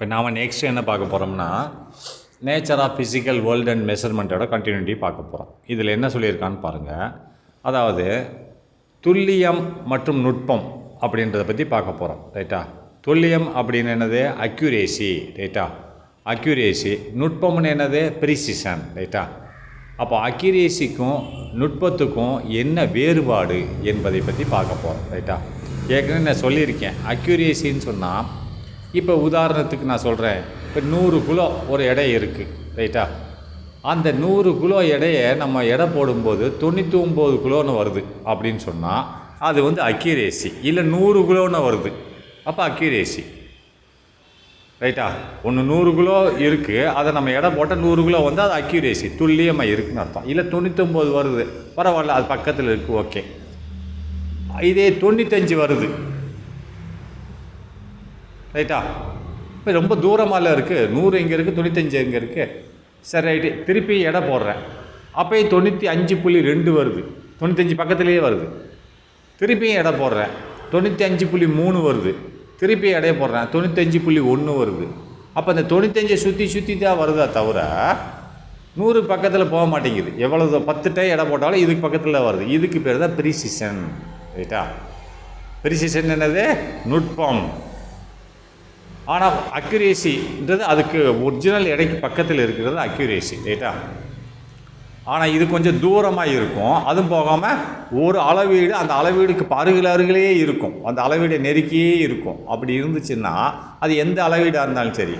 இப்போ நாம் நெக்ஸ்ட் என்ன பார்க்க போகிறோம்னா nature of physical world and மெஷர்மெண்ட்டோட கண்டினியூட்டி பார்க்க போகிறோம். இதில் என்ன சொல்லியிருக்கான்னு பாருங்கள். அதாவது துல்லியம் மற்றும் நுட்பம் அப்படின்றத பற்றி பார்க்க போகிறோம். ரைட்டா? துல்லியம் அப்படின்னு என்னது? அக்யூரேசி. ரைட்டா? அக்யூரேசி. நுட்பம்னு என்னது? ப்ரிசிஷன். ரைட்டா? அப்போ அக்யூரேசிக்கும் நுட்பத்துக்கும் என்ன வேறுபாடு என்பதை பற்றி பார்க்க போகிறோம். ரைட்டா? ஏற்கனவே நான் சொல்லியிருக்கேன். அக்யூரேசின்னு சொன்னால் இப்போ உதாரணத்துக்கு நான் சொல்கிறேன். இப்போ 100 கிலோ ஒரு எடை இருக்குது. ரைட்டா? அந்த 100 கிலோ எடையை நம்ம எடை போடும்போது 99 கிலோன்னு வருது அப்படின்னு சொன்னால் அது வந்து அக்யூரேசி. இல்லை 100 கிலோன்னு வருது, அப்போ அக்யூரேசி. ரைட்டா? ஒன்று 100 கிலோ இருக்குது, அதை நம்ம எடை போட்டால் 100 கிலோ வந்து அது அக்யூரேசி, துல்லியமாக இருக்குதுன்னு அர்த்தம். இல்லை 99 வருது, பரவாயில்ல, அது பக்கத்தில் இருக்குது, ஓகே. இதே 95 வருது. ரைட்டா? இப்போ ரொம்ப தூரமாக இருக்குது, 100 இங்கே இருக்குது, 95 இங்கே இருக்குது. சரி, ரைட்டு, திருப்பி எடை போடுறேன். அப்போயும் 95.2 வருது, 95 பக்கத்துலேயே வருது. திருப்பியும் எடை போடுறேன், 95.3 வருது. திருப்பி எடையை போடுறேன், 95.1 வருது. அப்போ அந்த 95 சுற்றி தான் வருதா தவிர 100 பக்கத்தில் போக மாட்டேங்குது. எவ்வளோ 10 டைம் எடை போட்டாலும் இதுக்கு பக்கத்தில் வருது. இதுக்கு பேர் தான் ப்ரிசிஷன். ரைட்டா? ப்ரிசிஷன் என்னது? நுட்பம். ஆனால் அக்யூரேசின்றது அதுக்கு ஒரிஜினல் எடைக்கு பக்கத்தில் இருக்கிறது அக்யூரேசி. ரைட்டா? ஆனால் இது கொஞ்சம் தூரமாக இருக்கும். அதுவும் போகாமல் ஒரு அளவீடு அந்த அளவீடுக்கு அருகிலே இருக்கும், அந்த அளவீடை நெருக்கியே இருக்கும். அப்படி இருந்துச்சுன்னா அது எந்த அளவீடாக இருந்தாலும் சரி.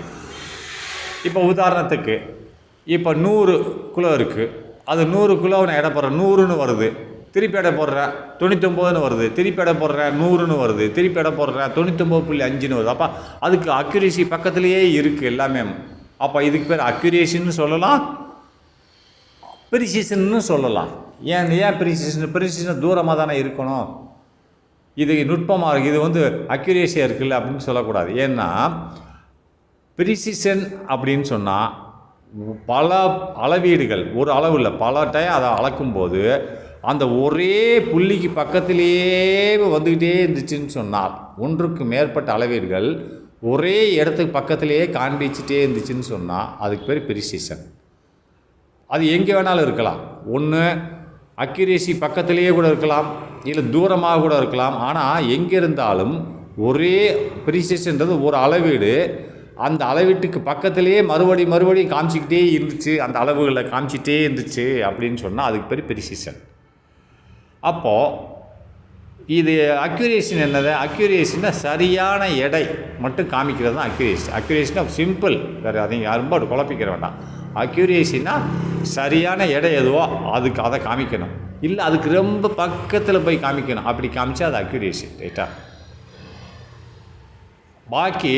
இப்போ உதாரணத்துக்கு இப்போ 100 கிலோ இருக்குது, அது 100 கிலோ நான் எடை போடுறேன், 100ன்னு வருது. திருப்பி எடை போடுறேன், 99ன்னு வருது. திருப்பி எடை போடுறேன், 100ன்னு வருது. திருப்பி எடை போடுறேன், 99.5ன்னு வருது. அப்போ அதுக்கு அக்யூரேசி பக்கத்துலேயே இருக்குது எல்லாமே. அப்போ இதுக்கு பேர் அக்யூரேசின்னு சொல்லலாம், ப்ரிசிஷன்னு சொல்லலாம். ஏன் ப்ரிசிஷன் தூரமாக தானே இருக்கணும், இது நுட்பமாக இருக்குது, இது வந்து அக்யூரேசியாக இருக்குல்ல அப்படின்னு சொல்லக்கூடாது. ஏன்னா ப்ரிசிஷன் அப்படின்னு சொன்னால் பல அளவீடுகள், ஒரு அளவு இல்லை, பல டைம் அதை அளக்கும்போது அந்த ஒரே புள்ளிக்கு பக்கத்திலேயே வந்துக்கிட்டே இருந்துச்சுன்னு சொன்னால், ஒன்றுக்கு மேற்பட்ட அளவீடுகள் ஒரே இடத்துக்கு பக்கத்திலேயே காண்பிச்சுட்டே இருந்துச்சுன்னு சொன்னால் அதுக்கு பேர் ப்ரிசிஷன். அது எங்கே வேணாலும் இருக்கலாம். ஒன்று அக்யூரேசி பக்கத்திலேயே கூட இருக்கலாம், இல்லை தூரமாக கூட இருக்கலாம். ஆனால் எங்கே இருந்தாலும் ஒரே ப்ரிசிஷன்றது ஒரு அளவீடு அந்த அளவீட்டுக்கு பக்கத்திலேயே மறுபடியும் காமிச்சிக்கிட்டே இருந்துச்சு, அந்த அளவுகளை காமிச்சிட்டே இருந்துச்சு அப்படின்னு சொன்னால் அதுக்கு பேர் ப்ரிசிஷன். அப்போது இது அக்யூரேஷன் என்னது? அக்யூரேஷன்னா சரியான எடை மட்டும் காமிக்கிறது தான் அக்யூரேசி. அக்யூரேஷனா சிம்பிள், வேறு அதையும் ரொம்ப குழப்பிக்கிற வேண்டாம். அக்யூரேசின்னா சரியான எடை எதுவோ அதுக்கு அதை காமிக்கணும், இல்லை அதுக்கு ரொம்ப பக்கத்தில் போய் காமிக்கணும். அப்படி காமிச்சா அது அக்யூரேசி. ரைட்டா? பாக்கி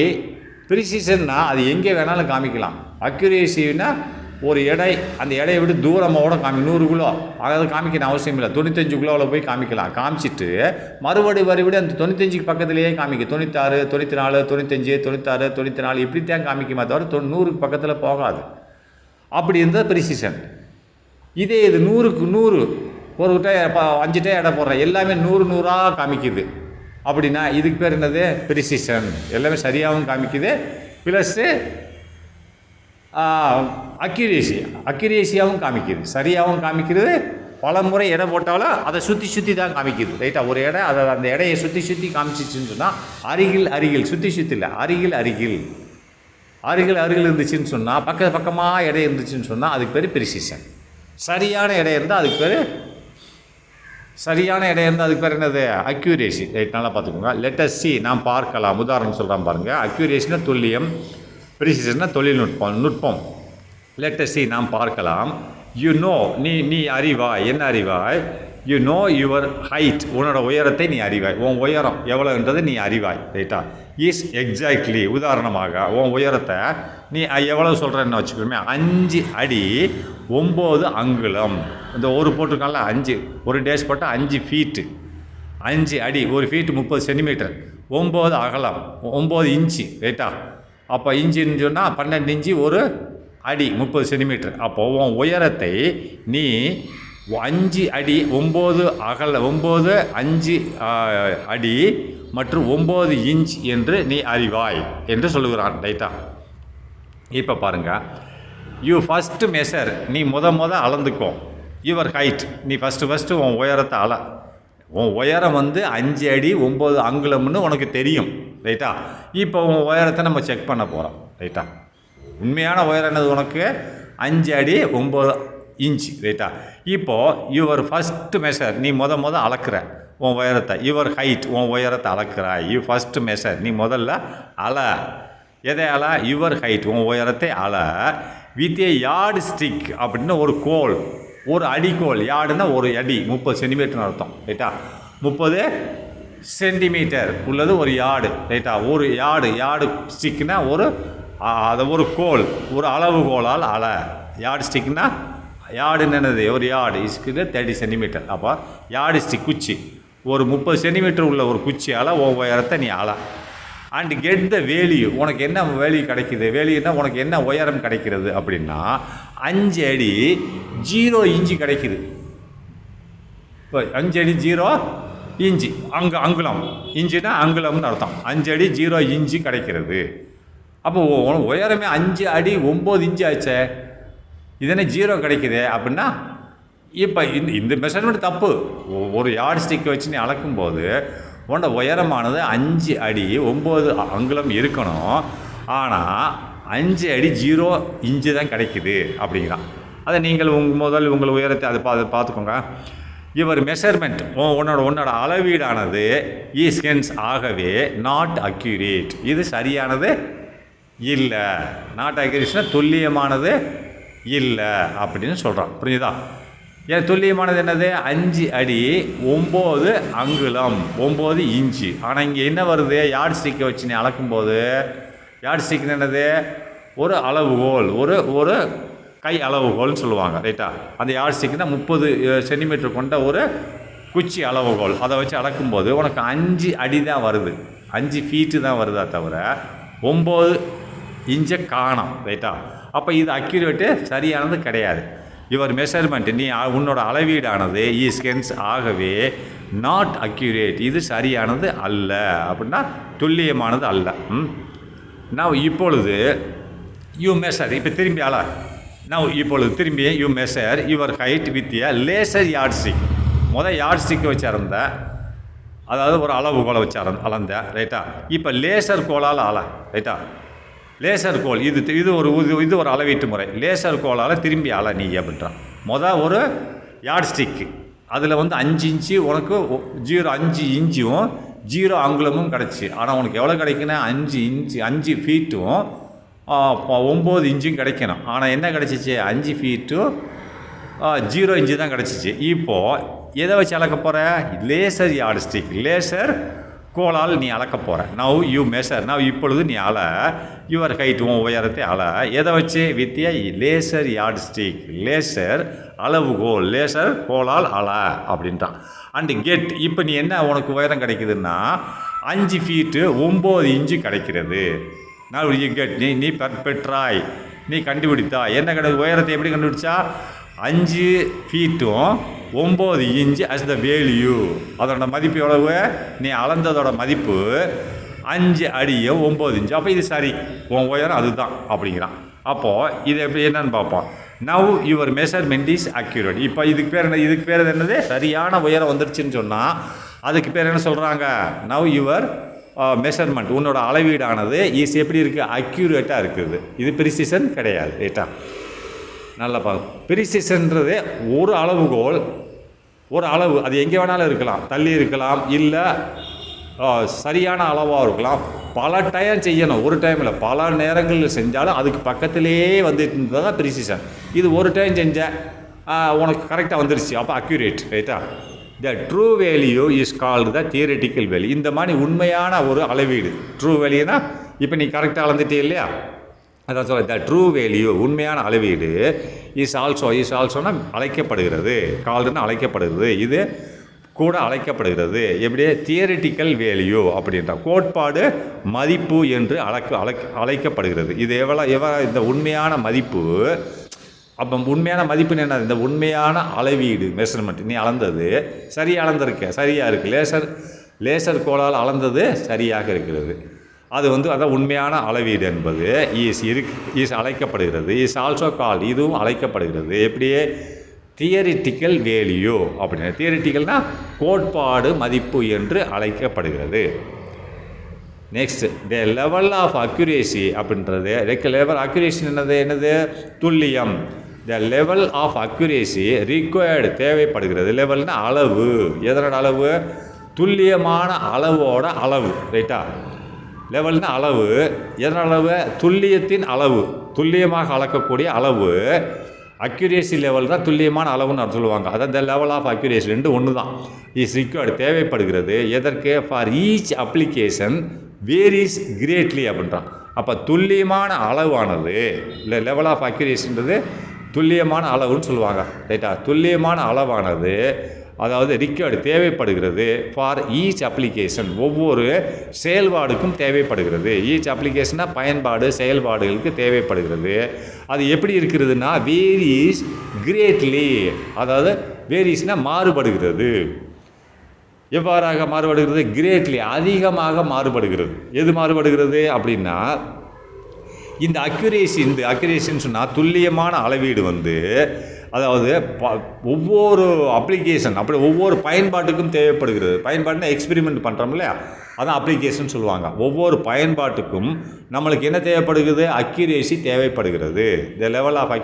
ப்ரிசிஷன்னா அது எங்கே வேணாலும் காமிக்கலாம். அக்யூரேசின்னா ஒரு எடை, அந்த எடையை விட்டு தூரமோட 100 கிலோ அதாவது காமிக்கணும் அவசியம் இல்லை, 95 கிலோவில் போய் காமிக்கலாம். காமிச்சிட்டு மறுபடி அந்த 95க்கு பக்கத்திலேயே காமிக்க, 96, 94, 95, 96, 94 இப்படி தான் காமிக்குமா தவிர 100க்கு பக்கத்தில் போகாது. அப்படி இருந்தால் ப்ரிசிஷன். இதே இது 100க்கு 100 ஒரு 5 டே எடை போடுறேன், எல்லாமே 100 காமிக்குது அப்படின்னா இதுக்கு பேர் என்னது? ப்ரிசிஷன். எல்லாமே சரியாகவும் காமிக்குது, ப்ளஸ்ஸு அக்யூரேசியாகவும் காமிக்குது, சரியாகவும் காமிக்கிறது. பல முறை எடை போட்டாலும் அதை சுற்றி தான் காமிக்குது. ரைட்டா? ஒரு எடை அதை அந்த எடையை சுற்றி காமிச்சிச்சுன்னு சொன்னால் அருகில் சுற்றி இல்லை, அருகில் இருந்துச்சுன்னு சொன்னால் பக்கமாக எடை இருந்துச்சுன்னு சொன்னால் அதுக்கு பேர் ப்ரிசிஷன். சரியான எடை இருந்தால் அதுக்கு பேர் என்னது? அக்யூரேசி. ரைட்? நல்லா பார்த்துக்கோங்க. லெட்டஸ் சி, நாம் பார்க்கலாம். உதாரணம் சொல்கிறேன் பாருங்கள். அக்யூரேசினா துல்லியம், ப்ரிசிஷன்னா நுட்பம். லெட்டஸ் சி, நாம் பார்க்கலாம். யூ நோ, நீ அறிவாய். என்ன அறிவாய்? யூ நோ யுவர் ஹைட், உன்னோட உயரத்தை நீ அறிவாய். உன் உயரம் எவ்வளோன்றது நீ அறிவாய். ரைட்டா? இஸ் எக்ஸாக்ட்லி, உதாரணமாக உன் உயரத்தை நீ எவ்வளோ சொல்கிறேன்னு வச்சுக்கோமே, 5 அடி 9 அங்குலம். இந்த ஒரு போட்டிருக்கால 5, ஒரு டேஷ் போட்டால் 5 ஃபீட்டு, 5 அடி, ஒரு ஃபீட்டு 30 சென்டிமீட்டர், 9 அகலம், 9 இன்ச்சு. ரைட்டா? அப்போ இன்ச்சுன்னு சொன்னால் 12 இன்ச்சு, ஒரு அடி 30 சென்டிமீட்டர். அப்போது உன் உயரத்தை நீ 5 அடி 9 அகல 9 5 அடி மற்றும் 9 இன்ச் என்று நீ அறிவாய் என்று சொல்லுகிறான். ரைட்டா? இப்போ பாருங்கள், யூ ஃபஸ்ட்டு மெஷர், நீ அளந்துக்கோ. யுவர் ஹைட், நீ ஃபஸ்ட்டு உன் உயரத்தை உன் உயரம் 5 அடி 9 அங்குலம்னு உனக்கு தெரியும். ரைட்டா? இப்போ உன் உயரத்தை நம்ம செக் பண்ண போகிறோம். ரைட்டா? உண்மையான உயரம் என்னது உனக்கு? 5 அடி 9 இன்ச். ரைட்டா? இப்போது யுவர் ஃபஸ்ட்டு மெஷர், நீ அளக்குற உன் உயரத்தை. யுவர் ஹைட், உன் உயரத்தை அளக்குறாய். யூ ஃபஸ்ட்டு மெஷர், நீ முதல்ல எதை யுவர் ஹைட், உன் உயரத்தை வித் ஏ யார்டு ஸ்டிக் அப்படின்னு ஒரு கோல், ஒரு அடிக்கோல். யார்டுன்னா ஒரு அடி, 30 சென்டிமீட்டர்னு அர்த்தம். ரைட்டா? 30 சென்டிமீட்டர் உள்ளது ஒரு யார்டு. ரைட்டா? ஒரு யார்டு ஸ்டிக்னா அதை ஒரு கோல், ஒரு அளவுகோலால் யார்டு ஸ்டிக்னா யார்டுன்னு என்னது? ஒரு யார்டு இஸ்க்கு 30 சென்டிமீட்டர். அப்போ யார்டு ஸ்டிக் குச்சி, ஒரு 30 சென்டிமீட்டர் உள்ள ஒரு குச்சியால் உன் உயரத்தை நீ அண்ட் கெட் த வேல்யூ. உனக்கு என்ன வேல்யூ கிடைக்கிது? வேல்யூன்னா உனக்கு என்ன உயரம் கிடைக்கிறது அப்படின்னா 5 அடி 0 இன்ச்சு கிடைக்கிது. இப்போ 5 அடி 0 இன்ச்சு, அங்குலம். இன்ச்சுனா அங்குலம்னு அர்த்தம். 5 அடி 0 இன்ச்சு கிடைக்கிறது. அப்போ உயரமே 5 அடி 9 இன்ச்சு ஆச்சே, இதனே 0 கிடைக்குது அப்படின்னா இப்போ இந்த மெஷர்மெண்ட் தப்பு. ஒரு யார்டு ஸ்டிக்கை வச்சு நீ அளக்கும்போது உன்னோட உயரமானது 5 அடி 9 அங்குலம் இருக்கணும். ஆனால் 5 அடி 0 இன்ச்சு தான் கிடைக்குது அப்படிங்கிறான். அதை நீங்கள் உங்கள் உயரத்தை அதை பார்த்துக்கோங்க. இவர் மெஷர்மெண்ட், உன்னோட அளவீடானது ஈஸ்கென்ஸ் ஆகவே நாட் அக்யூரேட், இது சரியானது இல்லை. நாட் அக்யூரேட்னா துல்லியமானது இல்லை அப்படின்னு சொல்கிறான். புரியுதா? ஏன் துல்லியமானது என்னது? 5 அடி 9 அங்குலம் 9 இன்ச்சு. ஆனால் இங்கே என்ன வருது? யார்டு ஸ்டிக்கை வச்சு நீ அளக்கும்போது, யார்டு ஸ்டிக்னு என்னது? ஒரு அளவுகோல், ஒரு கை அளவுகோல்னு சொல்லுவாங்க. ரைட்டா? அந்த யார்டு ஸ்டிக்னா 30 சென்டிமீட்டர் கொண்ட ஒரு குச்சி அளவுகோல். அதை வச்சு அளக்கும்போது உனக்கு 5 அடி தான் வருது, 5 ஃபீட்டு தான் வருதா தவிர 9 இன்ச்சை காணும். ரைட்டா? அப்போ இது அக்யூரேட்டு, சரியானது கிடையாது. யுவர் மெஷர்மெண்ட், நீ உன்னோட அளவீடானது ஈஸ்கென்ஸ் ஆகவே நாட் அக்யூரேட், இது சரியானது அல்ல அப்படின்னா துல்லியமானது அல்ல. நான் இப்பொழுது யூ மெஷர், இப்போ திரும்பி நான் இப்பொழுது திரும்பி you measure your height with a laser yard stick. Yard ஸ்டிக்கை வச்சு அதாவது ஒரு அளவுகோலை வச்சு அளந்த. ரைட்டா? இப்போ லேசர் கோலால் ரைட்டா? லேசர் கோல், இது ஒரு அளவீட்டு முறை. லேசர் கோலால் திரும்பி நீ அப்படின்றான். ஒரு யார்ட் ஸ்டிக்கு, அதில் 5 இன்ச்சு உனக்கு 5 இன்ச்சும் 0 அங்குலமும் கிடச்சி. ஆனால் உனக்கு எவ்வளோ கிடைக்குன்னா 5 இன்ச்சு 5 ஃபீட்டும் 9 இன்ச்சும் கிடைக்கணும். ஆனால் என்ன கிடச்சிச்சு? 5 ஃபீட்டும் 0 இன்ச்சு தான் கிடச்சிச்சு. இப்போது எதை வச்சு அளக்க போகிற? லேசர் யார்ட் ஸ்டிக், லேசர் கோலால் நீ அளக்க போகிற. நவ் யூ மெஷர், இப்பொழுது நீ யுவர் ஹைட், உன் உயரத்தை எதை வச்சு? With a laser yard stick, laser அளவுகோல், லேசர் கோலால் அப்படின்ட்டான். அண்டு கெட், இப்போ நீ என்ன உனக்கு உயரம் கிடைக்குதுன்னா 5 ஃபீட்டு 9 இன்ச்சு கிடைக்கிறது. நான் கெட், நீ பெற்றாய், நீ கண்டுபிடித்தா. என்ன உயரத்தை எப்படி கண்டுபிடிச்சா? 5 ஃபீட்டும் 9 இன்ச்சு அஸ் த வேல்யூ. அதோட மதிப்பு எவ்வளவு? நீ அளந்ததோட மதிப்பு 5 அடியும் 9 இன்ச்சு. அப்போ இது சரி, உன் உயரம் அதுதான் அப்படிங்கிறான். அப்போது இது எப்படி என்னன்னு பார்ப்போம். Now your measurement is accurate. இப்போ இதுக்கு பேர் என்னது? சரியான உயரம் வந்துருச்சுன்னு சொன்னால் அதுக்கு பேர் என்ன சொல்கிறாங்க? நவ் யுவர் மெஷர்மெண்ட், உன்னோட அளவீடானது இஸ் எப்படி இருக்குது? அக்யூரேட்டாக இருக்குது. இது ப்ரிசிஷன் கிடையாது. ரைட்டா? நல்லா பார்க்க, ப்ரிசிஷன்றது ஒரு அளவுகோல், ஒரு அளவு, அது எங்கே வேணாலும் இருக்கலாம், தள்ளி இருக்கலாம், இல்லை சரியான அளவாக இருக்கலாம். பல டைம் செய்யணும், ஒரு டைமில் பல நேரங்களில் செஞ்சாலும் அதுக்கு பக்கத்திலே வந்துட்டு இருந்தது தான் ப்ரிசிஷன். இது ஒரு டைம் செஞ்சேன் உனக்கு கரெக்டாக வந்துருச்சு, அப்போ அக்யூரேட். ரைட்டா? த true value is called the theoretical value. இந்த மாதிரி உண்மையான ஒரு அளவீடு ட்ரூ வேல்யூனா, இப்போ நீ கரெக்டாக அளந்துட்டே இல்லையா, அதான் சொல்ல. த ட்ரூ வேல்யூ, உண்மையான அளவீடு இஸ் ஆல்சோனா அழைக்கப்படுகிறது. கால்டுன்னா அழைக்கப்படுகிறது, இது கூட அழைக்கப்படுகிறது. எப்படியே தியரிட்டிக்கல் வேல்யூ அப்படின்ற கோட்பாடு மதிப்பு என்று அழைக்கப்படுகிறது. இது எவ்வளோ இந்த உண்மையான மதிப்பு அப்போ உண்மையான மதிப்புன்னு என்ன? இந்த உண்மையான அளவீடு மெஷர்மெண்ட், நீ அளந்தது சரியாக அளந்திருக்க, சரியாக இருக்குது. லேசர் கோளால் அளந்தது சரியாக இருக்கிறது. அது அதான் உண்மையான அளவீடு என்பது இஸ் அழைக்கப்படுகிறது. இஸ் ஆல்சோ கால், இதுவும் அழைக்கப்படுகிறது. எப்படியே தியரிட்டிக்கல் வேல்யூ அப்படின்னா, தியரிட்டிக்கல்னா கோட்பாடு மதிப்பு என்று அழைக்கப்படுகிறது. Next the level of accuracy அப்படின்றது, லெவல் அக்யூரேசி என்னது? துல்லியம். The level of accuracy required, தேவைப்படுகிறது. லெவல்னா அளவு. எதனோட அளவு? துல்லியமான அளவோட அளவு. ரைட்டா? லெவல்னா அளவு. எதனோட அளவு? துல்லியத்தின் அளவு, துல்லியமாக அளக்கக்கூடிய அளவு. அக்யூரேசி லெவல் தான் துல்லியமான அளவுன்னு சொல்லுவாங்க. அதான் த லெவல் ஆஃப் அக்யூரேசி, ரெண்டு ஒன்று தான். இஸ் ரிக்வயர்டு, தேவைப்படுகிறது. எதற்கு? For each application varies greatly அப்படின்றான். அப்போ துல்லியமான அளவானது, இல்லை லெவல் ஆஃப் அக்யூரேசின்றது துல்லியமான அளவுன்னு சொல்லுவாங்க. ரைட்டா? துல்லியமான அளவானது அதாவது ரிக்வயர்டு, தேவைப்படுகிறது. ஃபார் ஈச் அப்ளிகேஷன், ஒவ்வொரு செயல்பாடுக்கும் தேவைப்படுகிறது. ஈச் அப்ளிகேஷனா பயன்பாடு, செயல்பாடுகளுக்கு தேவைப்படுகிறது. அது எப்படி இருக்கிறதுனா வேரிஸ் கிரேட்லி, அதாவது வேரிஸ்னா மாறுபடுகிறது. எவ்வாறாக மாறுபடுகிறது? கிரேட்லி, அதிகமாக மாறுபடுகிறது. எது மாறுபடுகிறது அப்படின்னா, இந்த அக்யூரேசின்னு சொன்னால் துல்லியமான அளவீடு அதாவது ஒவ்வொரு அப்ளிகேஷன், அப்படி ஒவ்வொரு பயன்பாட்டுக்கும் தேவைப்படுகிறது. பயன்பாடுனா எக்ஸ்பெரிமெண்ட் பண்ணுறோம் இல்லையா, அதான் அப்ளிகேஷன் சொல்லுவாங்க. ஒவ்வொரு பயன்பாட்டுக்கும் நம்மளுக்கு என்ன தேவைப்படுகிறது? அக்யூரேசி தேவைப்படுகிறது. இந்த லெவல் ஆஃப்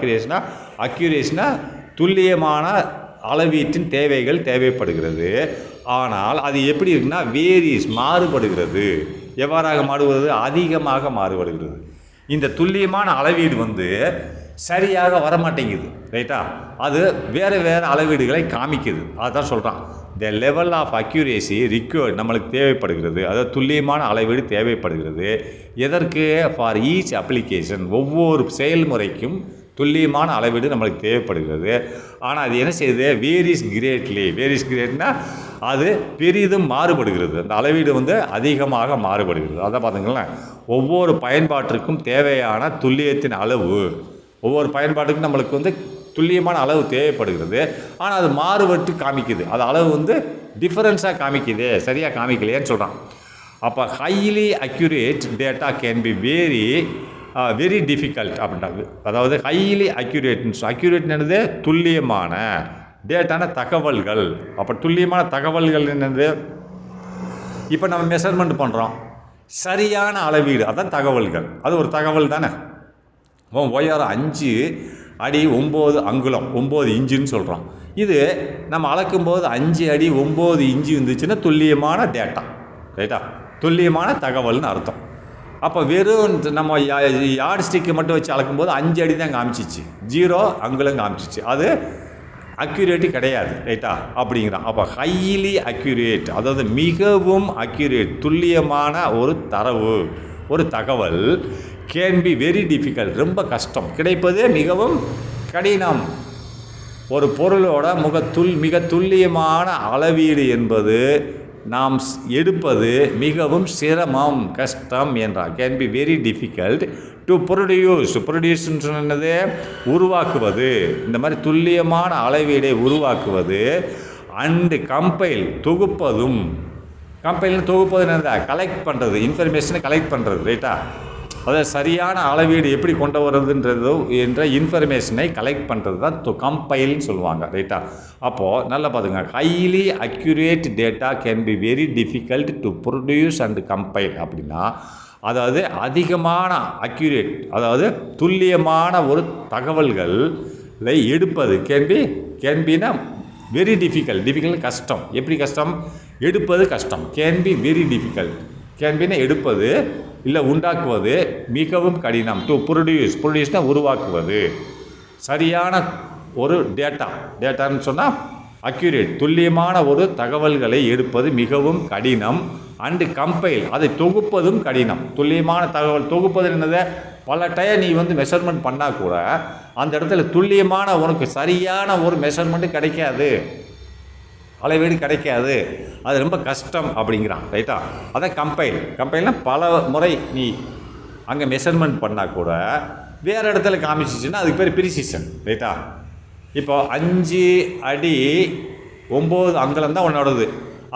அக்யூரேசினா துல்லியமான அளவீட்டின் தேவைகள் தேவைப்படுகிறது. ஆனால் அது எப்படி இருக்குன்னா வேரிஸ், மாறுபடுகிறது. எவ்வாறாக மாறுபடுகிறது? அதிகமாக மாறுபடுகிறது. இந்த துல்லியமான அளவீடு சரியாக வரமாட்டேங்குது. ரைட்டா? அது வேறு அளவீடுகளை காமிக்குது. அதுதான் சொல்கிறான், the level of accuracy required, நம்மளுக்கு தேவைப்படுகிறது. அதாவது துல்லியமான அளவீடு தேவைப்படுகிறது. எதற்கு? ஃபார் ஈச் அப்ளிகேஷன், ஒவ்வொரு செயல்முறைக்கும் துல்லியமான அளவீடு நம்மளுக்கு தேவைப்படுகிறது. ஆனால் அது என்ன செய்யுது? Varies greatly. வேரிஸ் கிரேட்னா அது பெரிதும் மாறுபடுகிறது. அந்த அளவீடு அதிகமாக மாறுபடுகிறது. அதான் பார்த்துங்களேன், ஒவ்வொரு பயன்பாட்டிற்கும் தேவையான துல்லியத்தின் அளவு, ஒவ்வொரு பயன்பாட்டுக்கும் நம்மளுக்கு துல்லியமான அளவு தேவைப்படுகிறது. ஆனால் அது மாறுபட்டு காமிக்குது. அது அளவு டிஃபரன்ஸாக காமிக்குது, சரியாக காமிக்கலையேன்னு சொல்கிறான். அப்போ highly accurate data can be very difficult அப்படின்றாங்க. அதாவது ஹைலி அக்யூரேட் என்னது? துல்லியமான டேட்டான தகவல்கள். அப்போ துல்லியமான தகவல்கள் என்னது? இப்போ நம்ம மெஷர்மெண்ட் பண்ணுறோம், சரியான அளவீடு, அதான் தகவல்கள். அது ஒரு தகவல் தானே. உயரம் 5 அடி 9 அங்குலம் 9 இன்ச்சுன்னு சொல்கிறோம். இது நம்ம அளக்கும்போது 5 அடி 9 இன்ச்சு இருந்துச்சுன்னா துல்லியமான டேட்டா. ரைட்டா? துல்லியமான தகவல்னு அர்த்தம். அப்போ வெறும் நம்ம யார்ட் ஸ்டிக்கை மட்டும் வச்சு அளக்கும்போது 5 அடி தான் காமிச்சிச்சு, 0 அங்குலம் காமிச்சிச்சு. அது அக்யூரேட்டு கிடையாது. ரைட்டா? அப்படிங்கிறான். அப்போ ஹைலி அக்யூரேட், அதாவது மிகவும் அக்யூரேட், துல்லியமான ஒரு தரவு, ஒரு தகவல் கேன் பி வெரி டிஃபிகல்ட், ரொம்ப கஷ்டம், கிடைப்பது மிகவும் கடினம். ஒரு பொருளோட மிக துல்லியமான அளவீடு என்பது நாம் எடுப்பது மிகவும் சிரமம், கஷ்டம் என்றால் can be very difficult to ப்ரொடியூஸ்ன்னு சொன்னது உருவாக்குவது. இந்த மாதிரி துல்லியமான அளவீடை உருவாக்குவது. And compile, தொகுப்பதும். கம்பைல்னு தொகுப்பது என்னது? கலெக்ட் பண்ணுறது, இன்ஃபர்மேஷனை கலெக்ட் பண்ணுறது. ரைட்டா? அதாவது சரியான அளவீடு எப்படி கொண்டு வர்றதுன்றது என்ற இன்ஃபர்மேஷனை கலெக்ட் பண்ணுறது தான் கம்பைல்னு சொல்லுவாங்க. ரைட்டா? அப்போது நல்லா பார்த்துங்க, highly accurate data can be very difficult to produce and compile. அப்படின்னா அதாவது அதிகமான அக்யூரேட், அதாவது துல்லியமான ஒரு தகவல்களை எடுப்பது கேன் பினா வெரி டிஃபிகல்ட். கஷ்டம். எப்படி கஷ்டம்? எடுப்பது கஷ்டம். Can be very difficult. Can பினா எடுப்பது, இல்லை உண்டாக்குவது மிகவும் கடினம். டு ப்ரொடியூஸ்னா உருவாக்குவது. சரியான ஒரு டேட்டான்னு சொன்னால் அக்யூரேட், துல்லியமான ஒரு தகவல்களை எடுப்பது மிகவும் கடினம். அண்டு கம்பைல், அதை தொகுப்பதும் கடினம். துல்லியமான தகவல் தொகுப்பது என்னது? பல டைம் நீ மெஷர்மெண்ட் பண்ணால் கூட அந்த இடத்துல துல்லியமான உனக்கு சரியான ஒரு மெஷர்மெண்ட்டு கிடைக்காது, அளவீடு கிடைக்காது. அது ரொம்ப கஷ்டம் அப்படிங்கிறான். ரைட்டா? அதான் கம்பைல்னால் பல முறை நீ அங்கே மெஷர்மெண்ட் பண்ணால் கூட வேறு இடத்துல காமிச்சிச்சுன்னா அதுக்கு பேர் ப்ரிசிஷன். ரைட்டா? இப்போ 5 அடி 9 அங்குலம் தான் உன்னோடது.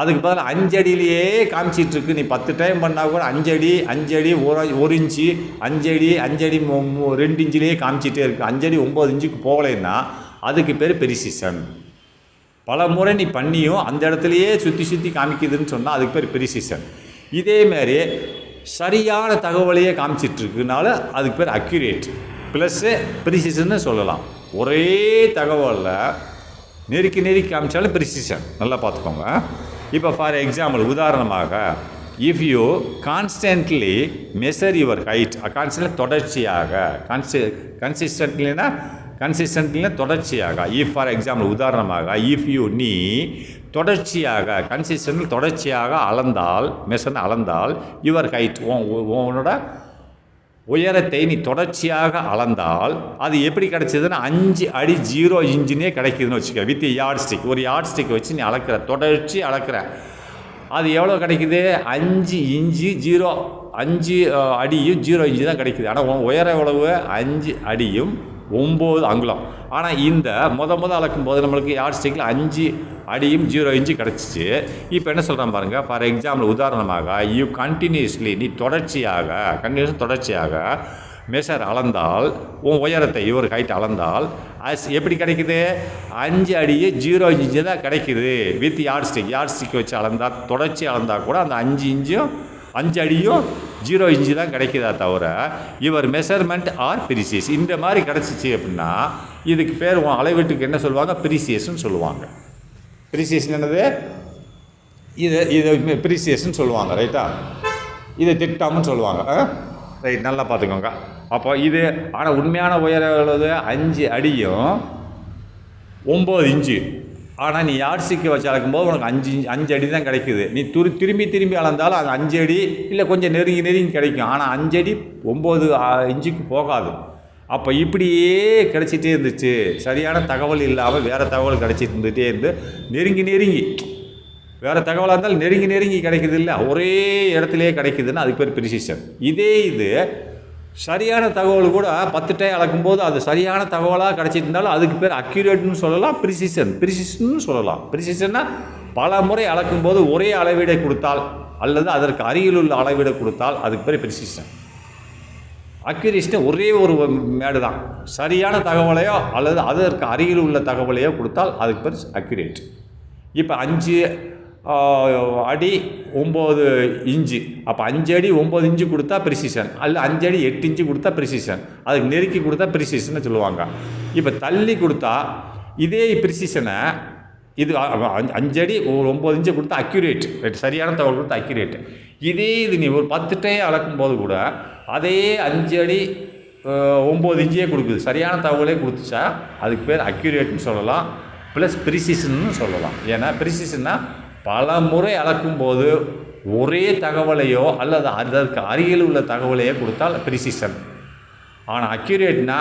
அதுக்கு பதில் 5 அடியிலேயே காமிச்சிட்ருக்கு. நீ 10 டைம் பண்ணால் கூட 5 அடி 5 அடி 1 இன்ச்சு 5 அடி 5 அடி 2 இன்ச்சிலேயே காமிச்சிட்டே இருக்குது. 5 அடி 9 இன்ச்சுக்கு போகலைன்னா அதுக்கு பேர் ப்ரிசிஷன். பல முறை நீ பண்ணியும் அந்த இடத்துலையே சுற்றி சுற்றி காமிக்குதுன்னு சொன்னால் அதுக்கு பேர் ப்ரிசிஷன். இதேமாரி சரியான தகவலையே காமிச்சிட்ருக்குனால அதுக்கு பேர் அக்யூரேட் ப்ளஸ்ஸு ப்ரிசிஷன்னு சொல்லலாம். ஒரே தகவலில் நெருக்கி காமிச்சாலும் ப்ரிசிஷன். நல்லா பார்த்துக்கோங்க. இப்போ ஃபார் எக்ஸாம்பிள் உதாரணமாக, if you constantly measure your height, constantly தொடர்ச்சியாக, கன்சிஸ்டன்ட்லினா தொடர்ச்சியாக. இஃப் ஃபார் எக்ஸாம்பிள் உதாரணமாக, இஃப் யூ நீ தொடர்ச்சியாக கன்சிஸ்டன்ட்லி தொடர்ச்சியாக அளந்தால், மெஷர்னு அளந்தால், யுவர் ஹைட் உன்னோட உயரத்தை நீ தொடர்ச்சியாக அளந்தால் அது எப்படி கிடச்சிதுன்னா 5 அடி 0 இன்ச்சுனே கிடைக்குதுன்னு வச்சுக்க. வித் யார்ட் ஸ்டிக், ஒரு யார்ட் ஸ்டிக் வச்சு நீ அளக்கிற, தொடர்ச்சி அளக்கிற, அது எவ்வளோ கிடைக்குது? 5 இன்ச்சு 0, 5 அடியும் 0 இன்ச்சு தான் கிடைக்குது. ஆனால் உயரம் எவ்வளவு? 5 அடியும் 9 அங்குலம். ஆனால் இந்த முத அளக்கும் போது நம்மளுக்கு யார்ட் ஸ்டிக்கில் 5 அடியும் 0 இன்ச்சு கிடச்சிச்சு. இப்போ என்ன சொல்கிறேன் பாருங்கள். ஃபார் எக்ஸாம்பிள் உதாரணமாக, யூ கண்டினியூஸ்லி நீ தொடர்ச்சியாக மெஷர் அளந்தால் உன் உயரத்தை ஒரு ஹைட் அளந்தால் எப்படி கிடைக்குது? 5 அடியே 0 இன்ச்சு தான் கிடைக்குது. வித் யார்ட் ஸ்டிக் வச்சு அளந்தால், தொடர்ச்சி அளந்தால் கூட அந்த 5 அடியும் 0 இன்ச்சு தான் கிடைக்குதா தவிர யுவர் மெஷர்மெண்ட் ஆர் ப்ரிசியஸ். இந்த மாதிரி கிடச்சிச்சு அப்படின்னா இதுக்கு பேர் உன் அளவீட்டுக்கு என்ன சொல்லுவாங்க? ப்ரிசியஸ்ன்னு சொல்லுவாங்க. ப்ரிசியேஷன் என்னது? இது ப்ரிசியேஷன் சொல்லுவாங்க. ரைட்டா? இது திட்டம்னு சொல்லுவாங்க. ரைட், நல்லா பார்த்துக்கோங்க. அப்போ இது ஆனால் உண்மையான உயரம் எவ்வளவு? 5 அடியும் 9 இன்ச்சு. ஆனால் நீ யார்ட் ஸ்டிக்கை வச்சு அளக்கும்போது உனக்கு 5 அடி தான் கிடைக்குது. நீ திரும்பி அளந்தாலும் அது 5 அடி இல்லை கொஞ்சம் நெருங்கி கிடைக்கும். ஆனால் 5 அடி 9 இன்ச்சுக்கு போகாது. அப்போ இப்படியே கிடச்சிட்டே இருந்துச்சு. சரியான தகவல் இல்லாமல் வேறு தகவல் கிடச்சிட்டு இருந்துகிட்டே இருந்து நெருங்கி வேறு தகவலாக இருந்தாலும் நெருங்கி கிடைக்குது இல்லை, ஒரே இடத்துலையே கிடைக்குதுன்னு அதுக்கு பேர் ப்ரிசிஷன். இது சரியான தகவல் கூட 10 டைம் அளக்கும்போது அது சரியான தகவலாக கிடச்சிட்டு இருந்தாலும் அதுக்கு பேர் அக்யூரேட்னு சொல்லலாம், ப்ரிசிஷன்னு சொல்லலாம். ப்ரிசிஷன்னா பல முறை அளக்கும்போது ஒரே அளவீடை கொடுத்தால் அல்லது அதற்கு அருகில் உள்ள அளவீடை கொடுத்தால் அதுக்கு பேர் ப்ரிசிஷன். அக்யூரேஷன் ஒரே ஒரு மேடு தான். சரியான தகவலையோ அல்லது அதற்கு அருகில் உள்ள தகவலையோ கொடுத்தால் அதுக்கு பேர் அக்யூரேட். இப்போ 5 அடி 9 இன்ச்சு, அப்போ 5 அடி 9 இன்ச்சு கொடுத்தா ப்ரிசிஷன், அல்ல 5 அடி 8 இன்ச்சு கொடுத்தா ப்ரிசிஷன். அதுக்கு நெருக்கி கொடுத்தா ப்ரிசிஷன்னு சொல்லுவாங்க. இப்போ தள்ளி கொடுத்தா இதே ப்ரிசிஷனை இது 5 அடி 9 இன்ச்சு கொடுத்தா அக்யூரேட், சரியான தகவல் கொடுத்தா அக்யூரேட். இது நீ ஒரு 10 டைம் அளக்கும்போது கூட அதே 5 அடி 9 இன்ச்சே கொடுக்குது, சரியான தகவலே கொடுத்துச்சா அதுக்கு பேர் அக்யூரேட்னு சொல்லலாம், ப்ளஸ் ப்ரிசிஷன்னு சொல்லலாம். ஏன்னா ப்ரிசிஷன்னா பல முறை அளக்கும்போது ஒரே தகவலையோ அல்லது அதற்கு அருகில் உள்ள தகவலையோ கொடுத்தால் ப்ரிசிஷன். ஆனால் அக்யூரேட்னா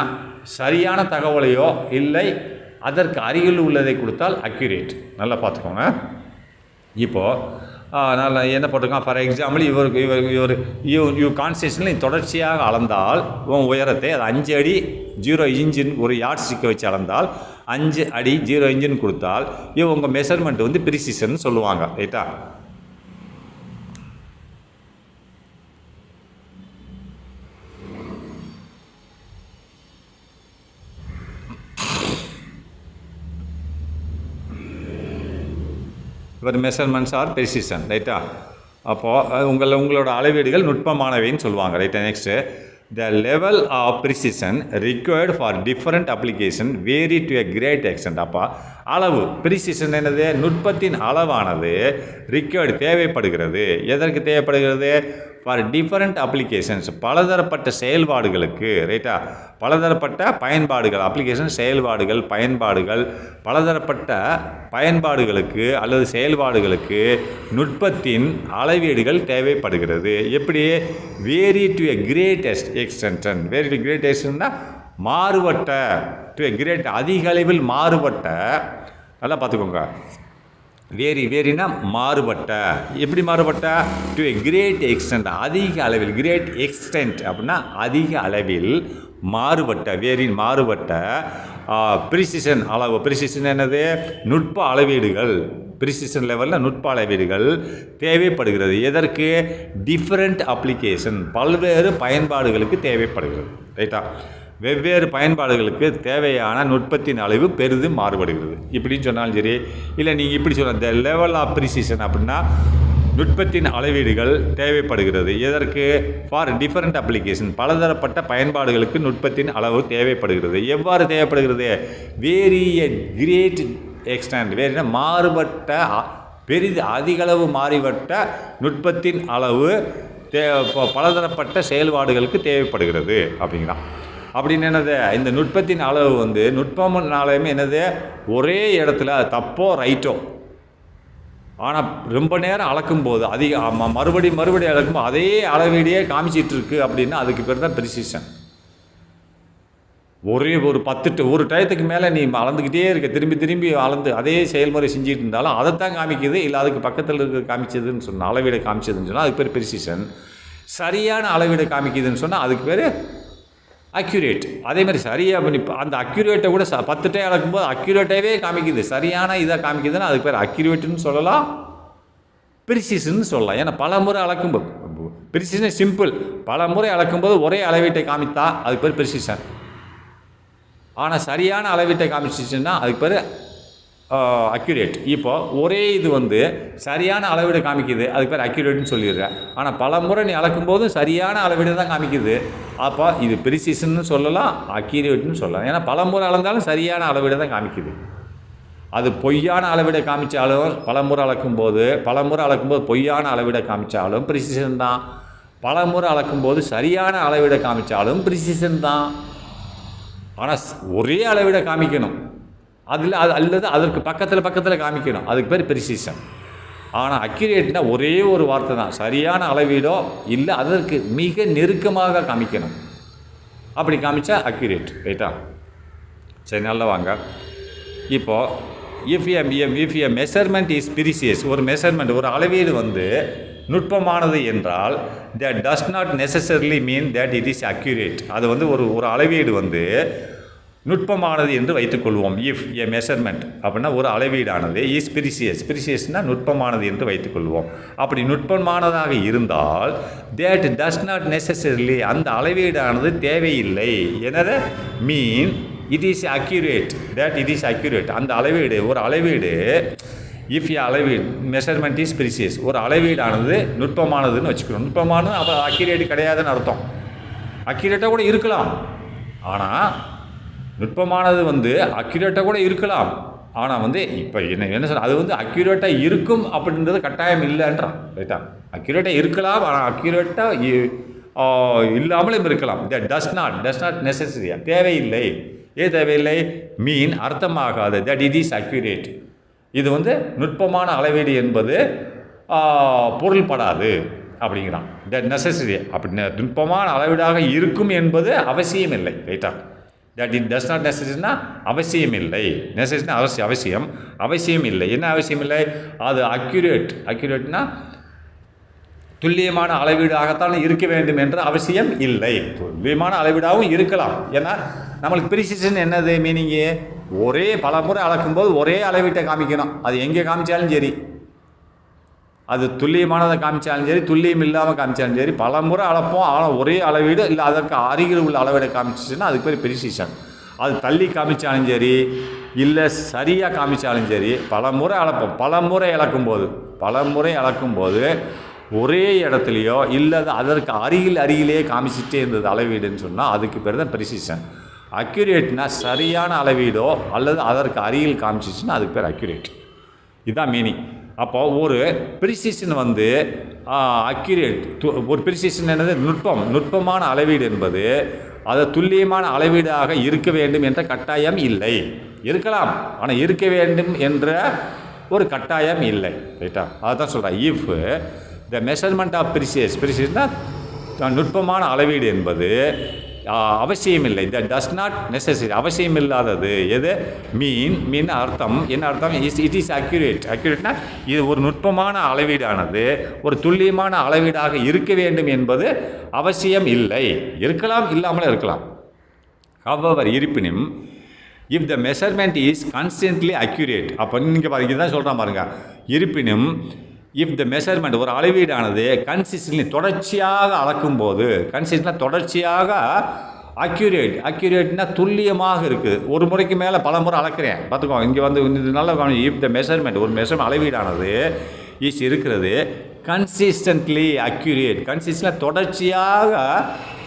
சரியான தகவலையோ இல்லை அதற்கு அருகில் உள்ளதை கொடுத்தால் அக்யூரேட். நல்லா பார்த்துக்கோங்க. இப்போது நல்லா என்ன போட்டிருக்கான்? ஃபார் எக்ஸாம்பிள் இவர் யூ கான்ஸ்டன்ட்லி தொடர்ச்சியாக அளந்தால் உன் உயரத்தை அது 5 அடி 0 இன்ச்சின் ஒரு யார்ட் ஸ்டிக்கை வச்சு அளந்தால் 5 அடி 0 இன்ச்சுன்னு கொடுத்தால் உங்கள் மெஷர்மெண்ட் வந்து ப்ரிசிஷன் சொல்லுவாங்க. ரைட்டா? இவர் மெஷர்மெண்ட்ஸ் ஆர் ப்ரிசிஷன். ரைட்டா? அப்போது உங்களோட அளவீடுகள் நுட்பமானவைன்னு சொல்லுவாங்க. ரைட்டா? Next, the level of precision required for different application vary to a great extent. அப்போ அளவு ப்ரிசிஷன் என்னது? நுட்பத்தின் அளவானது ரிக்வயர்டு தேவைப்படுகிறது. எதற்கு தேவைப்படுகிறது? ஃபார் டிஃப்ரெண்ட் அப்ளிகேஷன்ஸ், பலதரப்பட்ட செயல்பாடுகளுக்கு. ரைட்டா? பலதரப்பட்ட பயன்பாடுகள், அப்ளிகேஷன் செயல்பாடுகள், பயன்பாடுகள், பலதரப்பட்ட பயன்பாடுகளுக்கு அல்லது செயல்பாடுகளுக்கு நுட்பத்தின் அளவீடுகள் தேவைப்படுகிறது. எப்படி? Vary to a greatest extent. Vary to great எக்ஸ்டென்ட்னா மாறுபட்ட, டு எ கிரேட் அதிக அளவில் மாறுபட்ட. நல்லா பார்த்துக்கோங்க. வேரினா மாறுபட்ட. எப்படி மாறுபட்ட? டு எ கிரேட் எக்ஸ்டென்ட், அதிக அளவில். கிரேட் எக்ஸ்டென்ட் அப்படின்னா அதிக அளவில் வேரின் மாறுபட்ட ப்ரிசிஷன் அளவு. ப்ரிசிஷன் என்னது? நுட்ப அளவீடுகள். ப்ரிசிஷன் லெவலில் நுட்ப அளவீடுகள் தேவைப்படுகிறது. எதற்கு? டிஃப்ரெண்ட் அப்ளிகேஷன், பல்வேறு பயன்பாடுகளுக்கு தேவைப்படுகிறது. ரைட்டா? வெவ்வேறு பயன்பாடுகளுக்கு தேவையான நுட்பத்தின் அளவு பெரிதும் மாறுபடுகிறது. இப்படின்னு சொன்னாலும் சரி, இல்லை நீங்கள் இப்படி சொல்லலாம், த லெவல் ஆஃப் ப்ரிசிஷன் அப்படின்னா நுட்பத்தின் அளவீடுகள் தேவைப்படுகிறது. எதற்கு? ஃபார் டிஃபரெண்ட் அப்ளிகேஷன், பலதரப்பட்ட பயன்பாடுகளுக்கு நுட்பத்தின் அளவு தேவைப்படுகிறது. எவ்வாறு தேவைப்படுகிறது? வேரி எ கிரேட் எக்ஸ்டெண்ட், வேறு மாறுபட்ட அதிகளவு மாறுபட்ட நுட்பத்தின் அளவு பலதரப்பட்ட செயல்பாடுகளுக்கு தேவைப்படுகிறது அப்படிங்கிறான். அப்படின்னு என்னது? இந்த நுட்பத்தின் அளவு நுட்பம்னாலுமே என்னது? ஒரே இடத்துல தப்போ ரைட்டோ, ஆனால் ரொம்ப நேரம் அளக்கும்போது மறுபடியும் அளக்கும்போது அதே அளவீடையே காமிச்சிட்டு இருக்கு அப்படின்னா அதுக்கு பேர் தான் ப்ரிசிஷன். ஒரு டயத்துக்கு மேலே நீ அளந்துக்கிட்டே இருக்க, திரும்பி அளந்து அதே செயல்முறை செஞ்சுட்டு இருந்தாலும் அதைத்தான் காமிக்குது, இல்லை அதுக்கு பக்கத்தில் இருக்க காமிச்சதுன்னு சொன்னால், அளவீடை காமிச்சதுன்னு சொன்னால் அதுக்கு பேர் ப்ரிசிஷன். சரியான அளவீடை காமிக்குதுன்னு சொன்னால் அதுக்கு பேர் அக்யூரேட். அதேமாதிரி சரியாக அந்த அக்யூரேட்டை கூட 10 டை அளக்கும்போது அக்யூரேட்டாகவே காமிக்குது, சரியான இதாக காமிக்குதுன்னா அதுக்கு பேர் அக்யூரேட்டுன்னு சொல்லலாம், ப்ரிசிஷன் சொல்லலாம். ஏன்னா பல முறை அளக்கும்போது ப்ரிசிஷன் சிம்பிள், பல முறை அளக்கும்போது ஒரே அளவீட்டை காமித்தா அதுக்கு பேர் ப்ரிசிஷன். ஆனால் சரியான அளவீட்டை காமிச்சிச்சுன்னா அதுக்கு பேர் அக்யூரேட். இப்போ ஒரே இது சரியான அளவீடு காமிக்குது, அதுக்கு பேர் அக்யூரேட்னு சொல்லிடுறேன். ஆனால் பல முறை நீ அளக்கும்போதும் சரியான அளவீடு தான் காமிக்குது, அப்போ இது ப்ரிசிஷன்னு சொல்லலாம், அக்யூரேட்னு சொல்லலாம். ஏன்னா பல முறை அளந்தாலும் சரியான அளவீடு தான் காமிக்குது. அது பொய்யான அளவீடை காமிச்சாலும் பல முறை அளக்கும்போது பொய்யான அளவீடை காமிச்சாலும் ப்ரிசிஷன் தான். பல முறை அளக்கும்போது சரியான அளவீடை காமிச்சாலும் ப்ரிசிஷன் தான். ஆனால் ஒரே அளவீடை காமிக்கணும், அல்லது அதற்கு பக்கத்தில் காமிக்கணும், அதுக்கு பேர் ப்ரிசிஷன். ஆனால் அக்யூரேட்னா ஒரே ஒரு வார்த்தை தான், சரியான அளவீடோ இல்லை அதற்கு மிக நெருக்கமாக காமிக்கணும், அப்படி காமிச்சா அக்யூரேட். ரைட்டா? சரி, நல்லா வாங்க. இப்போது if a measurement is precious, ஒரு மெஷர்மெண்ட் ஒரு அளவீடு நுட்பமானது என்றால் that does not necessarily mean that it is accurate. அது ஒரு அளவீடு நுட்பமானது என்று வைத்துக்கொள்வோம். இஃப் எ மெஷர்மெண்ட் அப்படின்னா ஒரு அளவீடானது இஸ் ப்ரிசியஸ்னால் நுட்பமானது என்று வைத்துக்கொள்வோம். அப்படி நுட்பமானதாக இருந்தால் that does not necessarily, அந்த அளவீடானது தேவையில்லை. என்னது? மீன் it is accurate, that it is accurate. அந்த அளவீடு ஒரு அளவீடு இஃப் ஏ அளவீடு மெஷர்மெண்ட் இஸ் ப்ரிசியஸ், ஒரு அளவீடானது நுட்பமானதுன்னு வச்சுக்கணும். நுட்பமானது அப்போ அக்யூரேட் கிடையாதுன்னு அர்த்தம். அக்யூரேட்டாக கூட இருக்கலாம், ஆனால் நுட்பமானது அக்யூரேட்டாக கூட இருக்கலாம். ஆனால் இப்போ என்ன சொல்ல, அது அக்யூரேட்டாக இருக்கும் அப்படின்றது கட்டாயம் இல்லைன்றான். ரைட்டா? அக்யூரேட்டாக இருக்கலாம், ஆனால் அக்யூரேட்டாக இல்லாமலும் இருக்கலாம். டஸ் நாட் நெசசரி, தேவையில்லை. ஏன் தேவையில்லை? மீன் அர்த்தமாகாது. That it is accurate. இது நுட்பமான அளவீடு என்பது பொருள்படாது அப்படிங்கிறான். தட் நெசசரி, அப்படி நுட்பமான அளவீடாக இருக்கும் என்பது அவசியம் இல்லை. ரைட்டா? தட் இட் டஸ் நாட் நெசசரினா அவசியம் இல்லை. நெசசரினா அவசியம் இல்லை. என்ன அவசியம் இல்லை? அது அக்யூரேட்னா துல்லியமான அளவீடாகத்தான் இருக்க வேண்டும் என்ற அவசியம் இல்லை. துல்லியமான அளவீடாகவும் இருக்கலாம். ஏன்னா நம்மளுக்கு ப்ரிசிஷன் என்னது மீனிங்கு? ஒரே பல முறை அளக்கும்போது ஒரே அளவீட்டை காமிக்கணும். அது எங்கே காமிச்சாலும் சரி, அது துல்லியமானதை காமிச்சாலும் சரி, துல்லியம் இல்லாமல் காமிச்சாலும் சரி, பல முறை அளப்போம். ஆனால் ஒரே அளவீடு இல்லை அதற்கு அருகில் உள்ள அளவீடை காமிச்சிச்சுன்னா அதுக்கு பேர் ப்ரிசிஷன். அது தள்ளி காமிச்சாலும் சரி, இல்லை சரியாக காமிச்சாலும் சரி, பல முறை அளப்போம். பல முறை அளக்கும்போது ஒரே இடத்துலையோ இல்லை அதற்கு அருகிலேயே காமிச்சிட்டே இருந்தது அளவீடுன்னு சொன்னால் அதுக்கு பேர் தான் ப்ரிசிஷன். அக்யூரேட்னா சரியான அளவீடோ அல்லது அதற்கு அருகில் காமிச்சிச்சுன்னா அதுக்கு பேர் அக்யூரேட். இதுதான் மீனிங். அப்போது ஒரு ப்ரிசிஷன் அக்யூரேட், ஒரு ப்ரிசிஷன் என்னது? நுட்பமான அளவீடு என்பது அது துல்லியமான அளவீடாக இருக்க வேண்டும் என்ற கட்டாயம் இல்லை. இருக்கலாம், ஆனால் இருக்க வேண்டும் என்ற ஒரு கட்டாயம் இல்லை. ரைட்டா? அதுதான் சொல்கிறேன். இஃப் த மெஷர்மெண்ட் ஆஃப் ப்ரிசியஸ்னால் நுட்பமான அளவீடு என்பது அவசியமில்லை. த டஸ் நாட் நெசசரி, அவசியமில்லாதது. எது? மீன் அர்த்தம் என்ன அர்த்தம்? இட் இஸ் அக்யூரேட்னா இது ஒரு நுட்பமான அளவீடானது ஒரு துல்லியமான அளவீடாக இருக்க வேண்டும் என்பது அவசியம் இல்லை. இருக்கலாம், இல்லாமலே இருக்கலாம். however இருப்பினும் if the measurement is constantly accurate, அப்போ நீங்கள் பாருங்க இதுதான் சொல்கிறேன் பாருங்க, இருப்பினும் if the measurement ஒரு அளவீடானது கன்சிஸ்டன்ட்லி தொடர்ச்சியாக அளக்கும்போது, கன்சிஸ்டன்ட்லாம் தொடர்ச்சியாக அக்யூரேட்னா துல்லியமாக இருக்குது. ஒரு முறைக்கு மேலே பல முறை அளக்கிறேன் பார்த்துக்கோ, இங்கே வந்து இது நல்லா இஃப் த மெஷர்மெண்ட் ஒரு மெஷர்மெண்ட் அளவீடானது இஸ் இருக்கிறது கன்சிஸ்டன்ட்லி அக்யூரேட், கன்சிஸ்டன்ட்லாக தொடர்ச்சியாக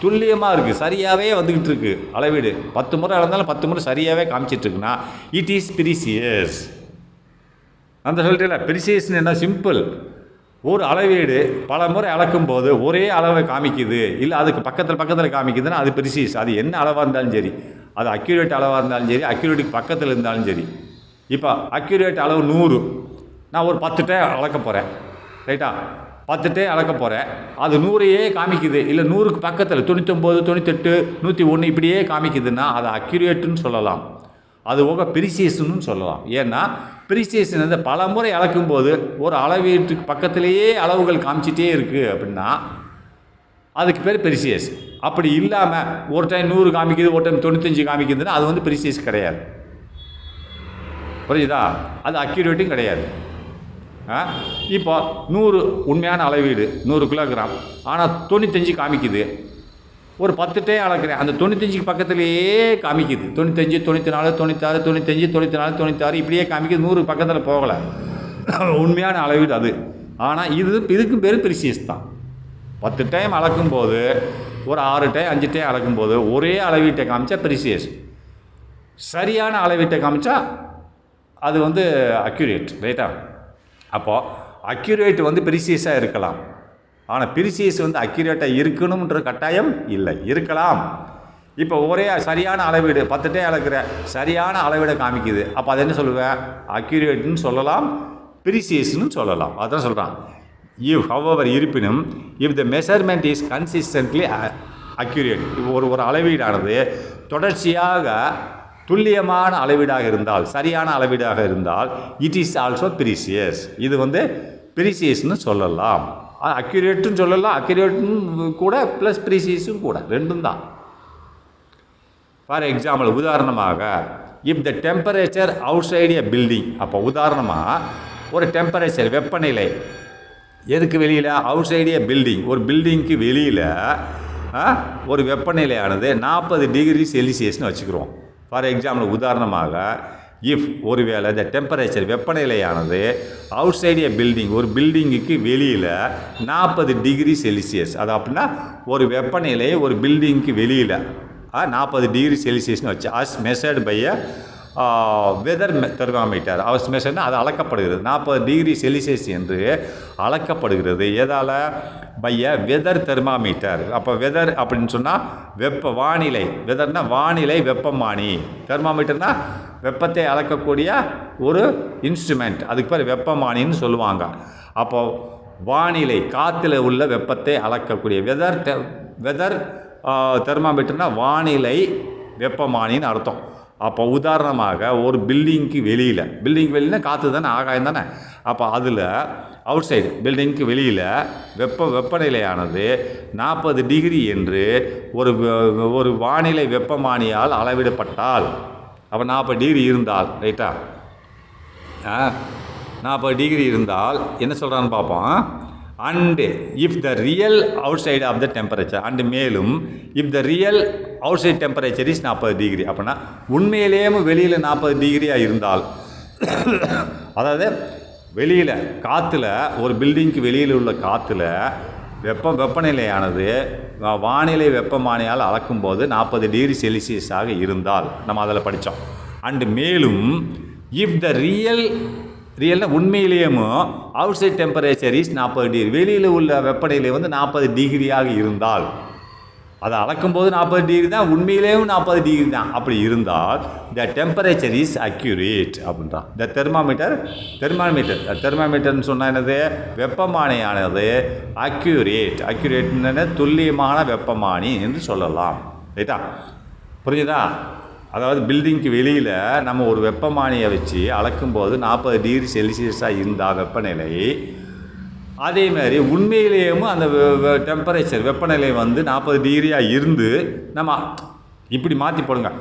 துல்லியமாக இருக்குது, சரியாகவே வந்துக்கிட்டு இருக்குது அளவீடு. 10 முறை அளந்தாலும் 10 முறை சரியாகவே காமிச்சிட்ருக்குன்னா இட் இஸ் ப்ரீசியஸ். அந்த சொல்லிட்டேல ப்ரீசியஸ்னு என்ன, சிம்பிள். ஒரு அளவீடு பல முறை அளக்கும்போது ஒரே அளவை காமிக்குது, இல்லை அதுக்கு பக்கத்தில் காமிக்குதுன்னா அது ப்ரிசீஸ். அது என்ன அளவாக இருந்தாலும் சரி, அது அக்யூரேட் அளவாக இருந்தாலும் சரி, அக்யூரேட்டுக்கு பக்கத்தில் இருந்தாலும் சரி. இப்போ அக்யூரேட் அளவு 100, நான் ஒரு 10 டே அளக்க போகிறேன், ரைட்டா? 10 டே அளக்க போகிறேன், அது 100ஐயே காமிக்குது, இல்லை 100க்கு பக்கத்தில் 99, 98, 101 இப்படியே காமிக்குதுன்னா அது அக்யூரேட்டுன்னு சொல்லலாம். அது போக ப்ரிசியஸ்ன்னு சொல்லலாம். ஏன்னா ப்ரிசியேஷன் வந்து பல முறை அளக்கும்போது ஒரு அளவீட்டுக்கு பக்கத்திலேயே அளவுகள் காமிச்சிட்டே இருக்குது அப்படின்னா அதுக்கு பேர் ப்ரிசியஸ். அப்படி இல்லாமல் ஒரு டைம் 100 காமிக்குது, ஒரு டைம் 95 காமிக்குதுன்னா அது வந்து ப்ரிசியஸ் கிடையாது. புரியுதா? அது அக்யூரேட்டும் கிடையாது. இப்போ 100 உண்மையான அளவீடு 100 கிலோகிராம், ஆனால் 95 காமிக்குது. ஒரு 10 டே அளக்கிறேன், அந்த 95க்கு பக்கத்துலேயே காமிக்குது. 95, 94, 96, 95, 94, 96 இப்படியே காமிக்குது. 100 பக்கத்தில் போகலை. உண்மையான அளவீடு அது. ஆனால் இதுக்கும் பேர் ப்ரிசியஸ் தான். 10 டைம் அளக்கும்போது, ஒரு 6 டே 5 டே அளக்கும்போது ஒரே அளவீட்டை காமிச்சா ப்ரிசியஸ். சரியான அளவீட்டை காமிச்சா அது வந்து அக்யூரேட், ரைட்டா? அப்போது அக்யூரேட் வந்து ப்ரிசியஸாக இருக்கலாம், ஆனால் ப்ரிசியஸ் வந்து அக்யூரேட்டாக இருக்கணுன்ற கட்டாயம் இல்லை, இருக்கலாம். இப்போ ஒரே சரியான அளவீடு 10 டே அளக்கிற சரியான அளவீடை காமிக்குது, அப்போ அதை என்ன சொல்லுவேன்? அக்யூரேட்னு சொல்லலாம், ப்ரிசியஸ்னு சொல்லலாம். அதான் சொல்கிறான். ஹவவர் இருப்பினும் if the measurement is consistently accurate, ஒரு அளவீடானது தொடர்ச்சியாக துல்லியமான அளவீடாக இருந்தால், சரியான அளவீடாக இருந்தால் இட் இஸ் ஆல்சோ ப்ரிசியஸ். இது வந்து ப்ரிசியஸ்னு சொல்லலாம். அக்யூரேட்டுன்னு சொல்லலாம், அக்யூரேட்னு கூட ப்ளஸ் ப்ரிசியஸும் கூட, ரெண்டும் தான். ஃபார் எக்ஸாம்பிள், உதாரணமாக if the temperature out side a building, அப்போ உதாரணமாக ஒரு டெம்பரேச்சர் வெப்பநிலை எதுக்கு வெளியில், அவுட் சைடு எ பில்டிங், ஒரு பில்டிங்க்கு வெளியில் ஒரு வெப்பநிலையானது 40 டிகிரி செல்சியஸ்னு வச்சுக்கிறோம். ஃபார் எக்ஸாம்பிள், உதாரணமாக இஃப் ஒருவேளை த டெம்பரேச்சர் வெப்பநிலையானது அவுட் சைடு எ பில்டிங், ஒரு பில்டிங்குக்கு வெளியில் 40 டிகிரி செல்சியஸ், அது அப்படின்னா ஒரு வெப்பநிலை ஒரு பில்டிங்க்கு வெளியில் 40 டிகிரி செல்சியஸ்னு வச்சு as measured by a weather thermometer. அவஸ் மெஷர்னா அது அளக்கப்படுகிறது, 40 டிகிரி செல்சியஸ் என்று அளக்கப்படுகிறது. எதால்? By a weather thermometer. அப்போ வெதர் அப்படின்னு சொன்னால் வானிலை, வெதர்னா வானிலை, வெப்பமானி, தெர்மாமீட்டர்னா வெப்பத்தை அளக்கக்கூடிய ஒரு இன்ஸ்ட்ருமெண்ட், அதுக்கு பேர் வெப்பமானின்னு சொல்லுவாங்க. அப்போது வானிலை, காற்றுல உள்ள வெப்பத்தை அளக்கக்கூடிய வெதர் தெர்மாமீட்டர்னா வானிலை வெப்பமானின்னு அர்த்தம். அப்போ உதாரணமாக ஒரு பில்டிங்க்கு வெளியில் காற்று தானே, ஆகாயம் தானே, அப்போ அதில் அவுட் சைடு பில்டிங்க்கு வெளியில் வெப்பநிலையானது 40 டிகிரி என்று ஒரு வானிலை வெப்பமானியால் அளவிடப்பட்டால், அப்போ 40 டிகிரி இருந்தால், ரைட்டா? 40 டிகிரி இருந்தால் என்ன சொல்கிறான்னு பார்ப்போம். And if the real outside of the temperature, and மேலும் if the real outside temperature is 40 degree, அப்படின்னா உண்மையிலேயே வெளியில் 40 டிகிரியாக இருந்தால், அதாவது வெளியில் காற்றுல, ஒரு பில்டிங்க்கு வெளியில் உள்ள காற்றுல வெப்பநிலையானது வானிலை வெப்பமானியால் அளக்கும்போது 40 டிகிரி செல்சியஸாக இருந்தால், நம்ம அதில் படித்தோம். அண்டு மேலும் இஃப் த ரியல்னா உண்மையிலேயும் outside temperature is 40 degree, வெளியில் உள்ள வெப்பநிலை வந்து 40 டிகிரியாக இருந்தால், அதை அளக்கும்போது 40 டிகிரி தான், உண்மையிலேயும் 40 டிகிரி தான். அப்படி இருந்தால் த டெம்பரேச்சர் இஸ் அக்யூரேட் அப்படின்றான். த தெர்மாமீட்டர்னு சொன்னால் என்னது? வெப்பமானியானது அக்யூரேட்னு துல்லியமான வெப்பமானி என்று சொல்லலாம், ரைட்டா? புரியுதா? அதாவது பில்டிங்க்கு வெளியில் நம்ம ஒரு வெப்பமானியை வச்சு அளக்கும்போது 40 டிகிரி செல்சியஸாக இருந்தால் வெப்பநிலை, அதேமாதிரி உண்மையிலேயும் அந்த டெம்பரேச்சர் வெப்பநிலை வந்து 40 டிகிரியாக இருந்து நம்ம இப்படி மாற்றி போடுங்க.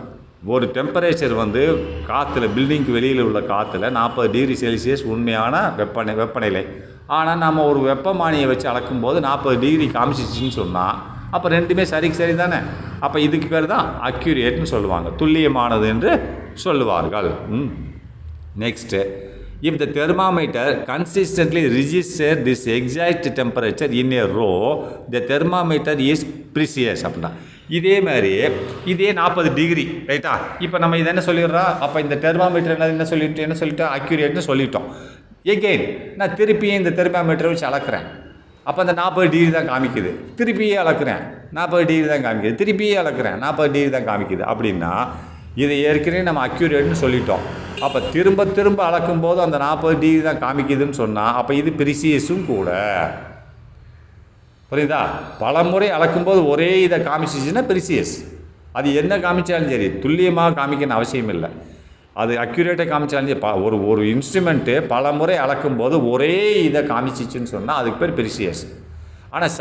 ஒரு டெம்பரேச்சர் வந்து காற்றுல, பில்டிங்க்கு வெளியில் உள்ள காற்றுல 40 டிகிரி செல்சியஸ் உண்மையான வெப்பநிலை. ஆனால் நம்ம ஒரு வெப்பமானியை வச்சு அளக்கும்போது 40 டிகிரி காமிச்சிச்சின்னு சொன்னால் அப்போ ரெண்டுமே சரிக்கு சரி தானே. அப்போ இதுக்கு பேர் தான் அக்யூரேட்னு சொல்லுவாங்க, துல்லியமானது என்று சொல்லுவார்கள். Next, if the thermometer consistently registers this exact temperature in a row, the thermometer is precise. அப்படின்னா இதே மாதிரி இதே 40 டிகிரி ரைட்டா. இப்போ நம்ம இதை என்ன சொல்லிடுறோம், அப்போ இந்த தெர்மாமீட்டர் என்ன சொல்லிட்டோம், அக்யூரேட்னு சொல்லிட்டோம். எகெயின் நான் திருப்பியும் இந்த தெர்மாமீட்டரை வச்சு அளக்குறேன். அப்போ அந்த 40 டிகிரி தான் காமிக்குது. திருப்பியே அளக்குறேன், 40 டிகிரி தான் காமிக்குது. திருப்பியே அளக்குறேன், 40 டிகிரி தான் காமிக்குது. அப்படின்னா இதை ஏற்கனவே நம்ம அக்யூரேட்னு சொல்லிட்டோம். அப்போ திரும்ப திரும்ப அளக்கும்போது அந்த 40 டிகிரி தான் காமிக்குதுன்னு சொன்னால் அப்போ இது ப்ரிசியஸும் கூட. புரியுதா? பல முறை அளக்கும்போது ஒரே இதை காமிச்சிச்சுன்னா ப்ரிசியஸ். அது என்ன காமிச்சாலும் சரி, துல்லியமாக காமிக்கணும்னு அவசியம் இல்லை. அது அக்யூரேட்டாக காமிச்சாலும் சரி, ஒரு இன்ஸ்ட்ருமெண்ட்டு பல முறை அளக்கும்போது ஒரே இதை காமிச்சிச்சுன்னு சொன்னால் அதுக்கு பேர் ப்ரிசியஸ். ஆனால்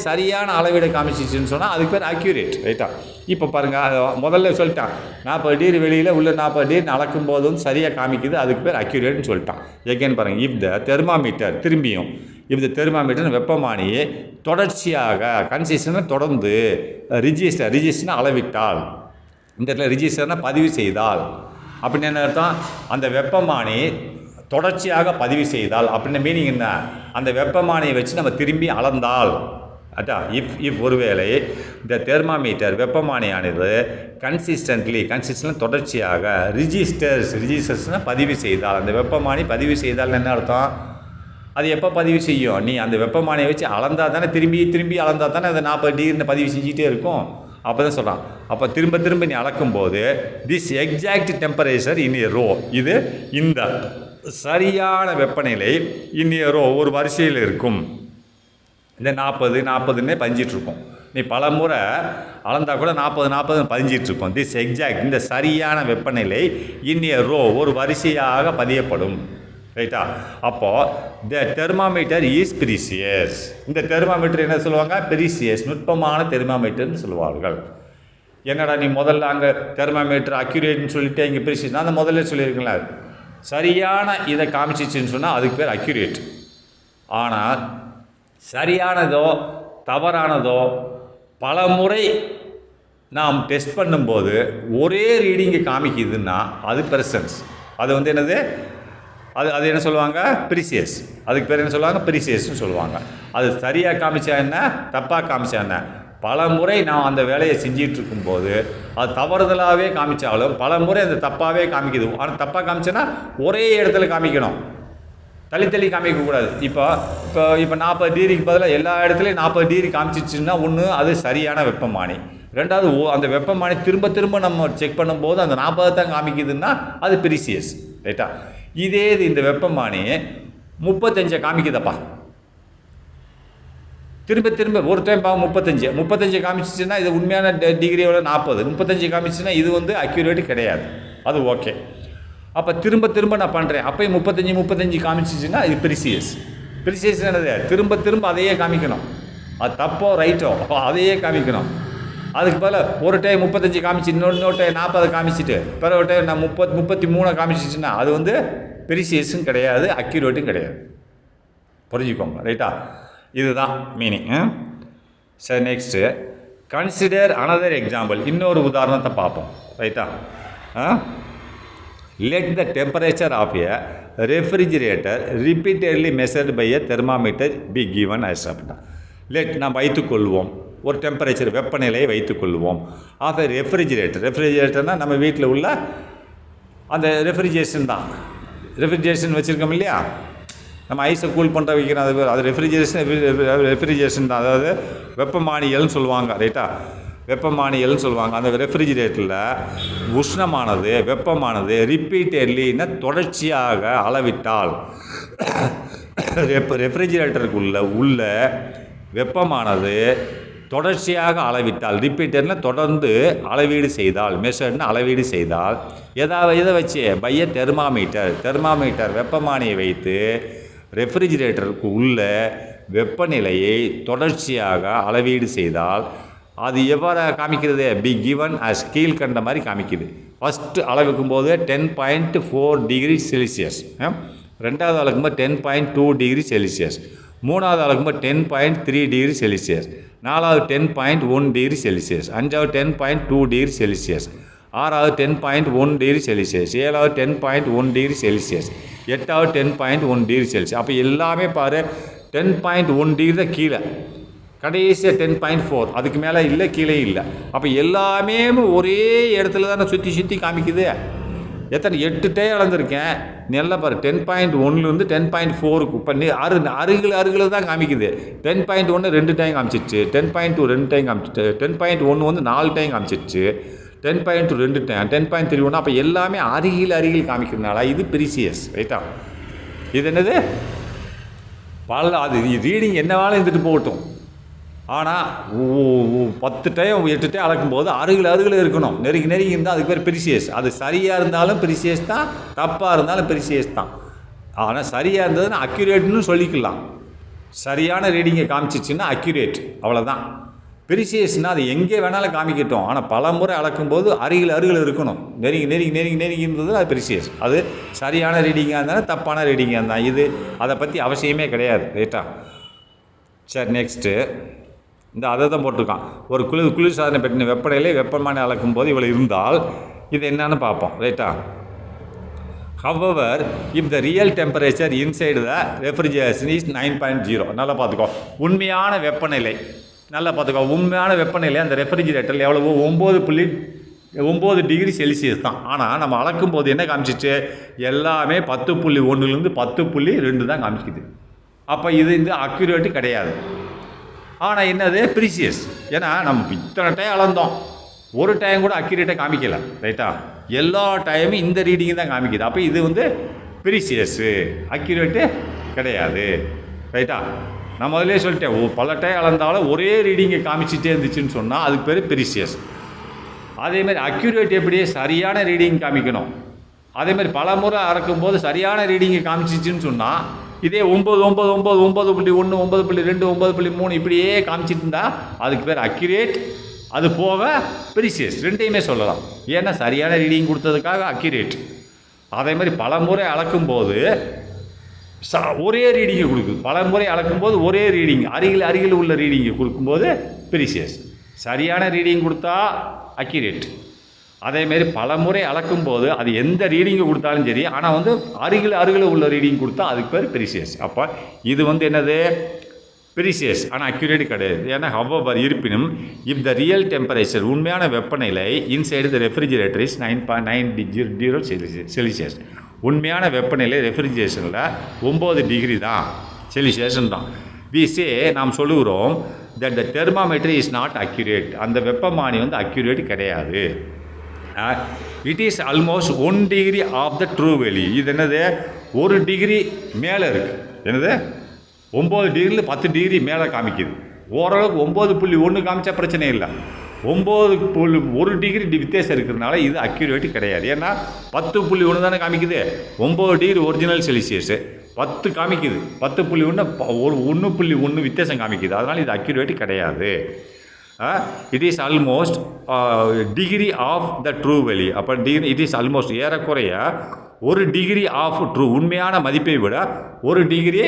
சரியான அளவீடை காமிச்சிச்சுன்னு சொன்னால் அதுக்கு பேர் அக்யூரேட். ரைட்டா? இப்போ பாருங்கள், முதல்ல சொல்லிட்டான் 40 டிகிரி வெளியில் உள்ள 40 டிகிரி அளக்கும் போது வந்து சரியாக காமிக்குது, அதுக்கு பேர் அக்யூரேட்னு சொல்லிட்டான். எகேன்னு பாருங்கள், இஃப் த தெர்மாமீட்டர், திரும்பியும் இஃப் த தெர்மாமீட்டர் வெப்பமானியை தொடர்ச்சியாக கன்சிஸ்டன்டாக தொடர்ந்து ரிஜிஸ்டர்னா அளவிட்டால், இந்த இடத்துல ரிஜிஸ்டர்னால் பதிவு செய்தால். அப்படின்னு என்ன அர்த்தம், அந்த வெப்பமானி தொடர்ச்சியாக பதிவு செய்தால் அப்படின்னு மீனிங் என்ன, அந்த வெப்பமானியை வச்சு நம்ம திரும்பி அளந்தால். இஃப் ஒருவேளை இந்த தெர்மாமீட்டர் வெப்பமானியானது கன்சிஸ்டன்ட்லி தொடர்ச்சியாக ரிஜிஸ்டர்ஸ்னால் பதிவு செய்தால், அந்த வெப்பமானி பதிவு செய்தால் என்ன அர்த்தம், அது எப்போ பதிவு செய்யும், நீ அந்த வெப்பமானியை வச்சு அளந்தால் தானே, திரும்பி அளந்தால் தானே அந்த 40 டிகிரி பதிவு செஞ்சுட்டே இருக்கும். அப்போ தான் சொல்கிறான், அப்போ திரும்ப நீ அளக்கும்போது this exact temperature in a row, இது இந்த சரியான வெப்பநிலை இன் ஏ ரோ ஒரு வரிசையில் இருக்கும். இந்த 40ன்னு பதிஞ்சிட்ருக்கும். நீ பல முறை அளந்தால் கூட 40 பதிஞ்சிட்ருக்கும். திஸ் எக்ஸாக்ட், இந்த சரியான வெப்பநிலை இன் ஏ ரோ ஒரு வரிசையாக பதியப்படும். ரைட்டா? அப்போது த தெர்மாமீட்டர் இஸ் ப்ரீசியஸ். இந்த தெர்மாமீட்டர் என்ன சொல்லுவாங்க, ப்ரீசியஸ், நுட்பமான தெர்மாமீட்டர்னு சொல்லுவார்கள். என்னடா நீ முதல்ல அங்கே தெர்மாமீட்டர் அக்யூரேட்னு சொல்லிட்டு இங்கே ப்ரீசியஸ், நான் அந்த முதல்ல சொல்லியிருக்கேன்ல, சரியான இதை காமிச்சிச்சின்னு சொன்னால் அதுக்கு பேர் அக்யூரேட். ஆனால் சரியானதோ தவறானதோ பல முறை நாம் டெஸ்ட் பண்ணும்போது ஒரே ரீடிங்கை காமிக்குதுன்னா அது பெர்சன்ஸ். அது வந்து என்னது, அது என்ன சொல்லுவாங்க, ப்ரீசியஸ். அதுக்கு பேர் என்ன சொல்லுவாங்க, ப்ரீசியஸ்னு சொல்லுவாங்க. அது சரியாக காமிச்சா என்ன, தப்பாக காமிச்சா என்ன, பல முறை நான் அந்த வேலையை செஞ்சிகிட்டு இருக்கும்போது அது தவறுதலாகவே காமிச்சாலும் பல முறை அது தப்பாகவே காமிக்குது. ஆனால் தப்பாக காமிச்சேன்னா ஒரே இடத்துல காமிக்கணும், தள்ளி காமிக்கக்கூடாது. இப்போ 40 டிகிரிக்கு பதிலாக எல்லா இடத்துலையும் 40 டிகிரி காமிச்சிச்சுன்னா ஒன்று அது சரியான வெப்பமானி, ரெண்டாவது அந்த வெப்பமானி திரும்ப நம்ம செக் பண்ணும்போது அந்த 40 தான் காமிக்குதுன்னா அது ப்ரீசியஸ். ரைட்டா? இதே இந்த வெப்பமானி 35 காமிக்குதப்பா, திரும்ப ஒரு டைம் 35 காமிச்சிச்சுன்னா இது உண்மையான டிகிரியோட 40, 35 காமிச்சுன்னா இது வந்து அக்யூரேட் கிடையாது, அது ஓகே. அப்போ திரும்ப நான் பண்ணுறேன், அப்போயும் 35 காமிச்சிச்சுன்னா இது ப்ரீசியஸ். என்னது, திரும்ப அதையே காமிக்கணும். அது தப்போ ரைட்டோ அதையே காமிக்கணும். அதுக்கு பதில் ஒரு டைம் 35 காமிச்சு இன்னொரு டைம் 40 காமிச்சிட்டு பிறகு ஒரு டைம் நான் 33 காமிச்சிச்சுன்னா அது வந்து ப்ரீசியஸும் கிடையாது, அக்யூரேட்டும் கிடையாது. புரிஞ்சுக்கோங்க. ரைட்டா? இதுதான் மீனிங். சரி, நெக்ஸ்ட்டு கன்சிடர் அனதர் எக்ஸாம்பிள். இன்னொரு உதாரணத்தை பார்ப்போம். ரைட்டா? Let the temperature of a refrigerator repeatedly measured by a thermometer be given us. அப்படின்னா லெட் நாம் வைத்துக்கொள்வோம், ஒரு டெம்பரேச்சர் வெப்பநிலையை வைத்துக்கொள்வோம் ஆஃப் எ ரெஃப்ரிஜிரேட்டர்னால் நம்ம வீட்டில் உள்ள அந்த ரெஃப்ரிஜரேஷன் தான். ரெஃப்ரிஜரேஷன் வச்சுருக்கோம் இல்லையா, நம்ம ஐஸை கூல் பண்ணுற வைக்கிறோம், அது ரெஃப்ரிஜரேஷன் தான். அதாவது வெப்பமானியல்னு சொல்லுவாங்க. ரைட்டா? வெப்பமானியல்னு சொல்லுவாங்க. அந்த ரெஃப்ரிஜிரேட்டரில் உஷ்ணமானது வெப்பமானது ரிப்பீட்டட்லின்னா தொடர்ச்சியாக அளவிட்டால், ரெஃப்ரிஜிரேட்டருக்குள்ள உள்ள வெப்பமானது தொடர்ச்சியாக அளவிட்டால், ரிப்பீட்டட்னா தொடர்ந்து அளவீடு செய்தால், மெஷர்ட்னா அளவீடு செய்தால், இதை வச்சு பைய தெர்மாமீட்டர் வெப்பமானியை வைத்து ரெஃப்ரிஜிரேட்டருக்கு உள்ள வெப்பநிலையை தொடர்ச்சியாக அளவீடு செய்தால் அது எவ்வாறு காமிக்கிறது? பி கிவன் அஸ் கீழ்கண்ட மாதிரி காமிக்குது. ஃபஸ்ட்டு அளவுக்கும் போது 10.4 டிகிரி செல்சியஸ், ரெண்டாவது அளவுக்கும்போது 10.2 டிகிரி செல்சியஸ், மூணாவது அளவுக்கும்போது 10.3 டிகிரி செல்சியஸ், நாலாவது 10.1 டிகிரி செல்சியஸ், அஞ்சாவது 10.2 டிகிரி செல்சியஸ், ஆறாவது 10.1 டிகிரி செல்சியஸ், ஏழாவது 10.1 டிகிரி செல்சியஸ், எட்டாவது 10.1 டிகிரி செல்சியஸ். அப்போ எல்லாமே பாரு 10.1 டிகிரி தான் கீழே, கடைசியாக 10.4, அதுக்கு மேலே இல்லை, கீழே இல்லை. அப்போ எல்லாமே ஒரே இடத்துல தான் சுற்றி சுற்றி காமிக்குது. எத்தனை 8 டே அளந்திருக்கேன், நல்லா பாரு 10.1லேருந்து 10.4க்கு பண்ணி அருகில் தான் காமிக்குது. 10.1 2 டைம் காமிச்சிச்சு, 10.2 2 டைம் காமிச்சிட்டு, 10.1 வந்து 4 டைம் காமிச்சிச்சு, 10.2 2 டைம், 10.3 1. அப்போ எல்லாமே அருகில் காமிக்கிறதுனால இது ப்ரீசியஸ், ரைட்டா? இது என்னது? அது ரீடிங் என்னவாலும் இருந்துட்டு போகட்டும், ஆனால் 10 டைம் 8 டைம் அளக்கும்போது அருகில் இருக்கணும், நெருங்கி இருந்தால் அதுக்கு பேர் ப்ரீசியஸ். அது சரியாக இருந்தாலும் ப்ரீசியஸ் தான், தப்பாக இருந்தாலும் ப்ரீசியஸ் தான். ஆனால் சரியாக இருந்ததுன்னா அக்யூரேட்னு சொல்லிக்கலாம். சரியான ரீடிங்கை காமிச்சிச்சுன்னா அக்யூரேட், அவ்வளோதான். ப்ரீசியஸ்னால் அது எங்கே வேணாலும் காமிக்கட்டும், ஆனால் பல முறை அளக்கும்போது அருகில் இருக்கணும், நெருங்கி இருந்தது அது ப்ரீசியஸ். அது சரியான ரீடிங்காக இருந்தாலும் தப்பான ரீடிங்காக இருந்தால் இது அதை பற்றி அவசியமே கிடையாது, ரைட்டா? சரி, நெக்ஸ்ட்டு இந்த அதை தான் போட்டிருக்கான். ஒரு குளிர்சாதன பெட்டின வெப்பநிலை வெப்பமான அளக்கும் போது இவ்வளோ இருந்தால் இது என்னன்னு பார்ப்போம், ரைட்டா? However if the real temperature inside the refrigeration is 9.0. நல்லா பார்த்துக்கோ, உண்மையான வெப்பநிலை, நல்லா பார்த்துக்கோ, உண்மையான வெப்பநிலை அந்த ரெஃப்ரிஜிரேட்டரில் எவ்வளவோ 9.9 டிகிரி செல்சியஸ் தான். ஆனால் நம்ம அளக்கும் போது என்ன காமிச்சிச்சு? எல்லாமே 10.1லேருந்து 10.2 தான் காமிச்சிக்குது. அப்போ இது இந்த அக்யூரேட்டு கிடையாது. ஆனால் என்னது? ப்ரீசியஸ். ஏன்னா நம்ம இத்தனை டைம் அளந்தோம், ஒரு டைம் கூட அக்யூரேட்டாக காமிக்கலை, ரைட்டா? எல்லா டைமும் இந்த ரீடிங்கு தான் காமிக்குது. அப்போ இது வந்து ப்ரீசியஸ்ஸு, அக்யூரேட்டு கிடையாது, ரைட்டா? நான் முதலே சொல்லிட்டேன், பல டைம் அளந்தாலும் ஒரே ரீடிங்கை காமிச்சிட்டே இருந்துச்சுன்னு சொன்னால் அதுக்கு பேர் ப்ரீசியஸ். அதேமாதிரி அக்யூரேட் எப்படியே சரியான ரீடிங் காமிக்கணும். அதேமாதிரி பல முறை அளக்கும்போது சரியான ரீடிங்கை காமிச்சிச்சுன்னு சொன்னால் இதே 9.9 9.1 9.2 9.3 இப்படியே காமிச்சிட்டு இருந்தால் அதுக்கு பேர் அக்யூரேட். அது போக ப்ரீசியஸ், ரெண்டையுமே சொல்லலாம். ஏன்னா சரியான ரீடிங் கொடுத்ததுக்காக அக்யூரேட். அதே மாதிரி பல முறை அளக்கும்போது ஒரே ரீடிங்கை கொடுக்குது, பல முறை அளக்கும்போது ஒரே ரீடிங் அருகில் உள்ள ரீடிங்கை கொடுக்கும்போது ப்ரீசியஸ். சரியான ரீடிங் கொடுத்தா அக்யூரேட். அதேமாரி பல முறை அளக்கும்போது அது எந்த ரீடிங்கை கொடுத்தாலும் சரி, ஆனால் வந்து அருகில் உள்ள ரீடிங் கொடுத்தா அதுக்கு பேர் ப்ரீசியஸ். அப்போ இது வந்து என்னது? ப்ரீசியஸ், ஆனால் அக்யூரேட் கிடையாது. ஏன்னா ஹவவர் இருப்பினும் இஃப் த ரியல் டெம்பரேச்சர் உண்மையான வெப்பநிலை inside the refrigerator is 9.9 Celsius. உண்மையான வெப்பநிலை ரெஃப்ரிஜரேஷனில் 9 டிகிரி தான், செல்சியஸ் தான். விசே நாம் சொல்லுகிறோம் that the thermometer is not accurate. அந்த வெப்பமானி வந்து அக்யூரேட் கிடையாது. It is almost 1 degree off the true value. இது என்னது? 1 டிகிரி மேலே இருக்குது. என்னது? 9 டிகிரியில் 10 டிகிரி மேலே காமிக்குது. ஓரளவுக்கு 9.1 காமிச்சா பிரச்சனை இல்லை. 9.1 டிகிரி வித்தியாசம் இருக்கிறதுனால இது அக்யூரேட் கிடையாது. ஏன்னா 10.1 தானே காமிக்குது. 9 டிகிரி ஒரிஜினல் செல்சியஸு 10 காமிக்குது, 10.1 1.1 வித்தியாசம் காமிக்குது. அதனால் இது அக்யூரேட் கிடையாது. It is almost degree off the true value. அப்போ இட் இஸ் ஆல்மோஸ்ட் ஏறக்குறைய 1 டிகிரி ஆஃப் ட்ரூ, உண்மையான மதிப்பை விட 1 டிகிரி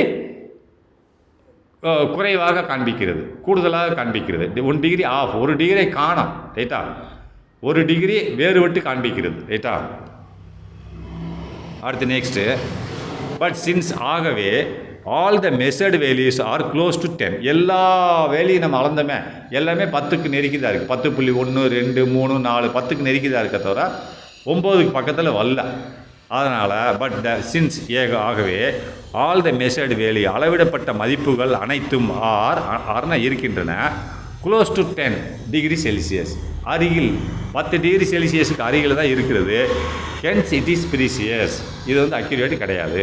குறைவாக காண்பிக்கிறது, கூடுதலாக காண்பிக்கிறது. 1 டிகிரி ஆஃப், 1 டிகிரி காணும், ரைட்டா? 1 டிகிரி வேறுபட்டு காண்பிக்கிறது, ரைட்டா? அடுத்து நெக்ஸ்ட்டு, பட் சின்ஸ் ஆகவே all the measured values are close to 10. எல்லா வேல்யூயும் நம்ம அளந்தோமே எல்லாமே 10க்கு நெருக்கிதான் இருக்குது. 10.1 2 3 4 10க்கு நெருக்கிதான் இருக்க தவிர 9க்கு பக்கத்தில் வரல. அதனால் பட் சின்ஸ் ஆகவே ஆல் த மெஷர்டு வேல்யூ அளவிடப்பட்ட மதிப்புகள் அனைத்தும் இருக்கின்றன க்ளோஸ் டு 10 டிகிரி செல்சியஸ், அருகில் 10 டிகிரி செல்சியஸுக்கு அருகில் தான் இருக்கிறது. Hence it is precious. இது வந்து அக்யூரேட் கிடையாது.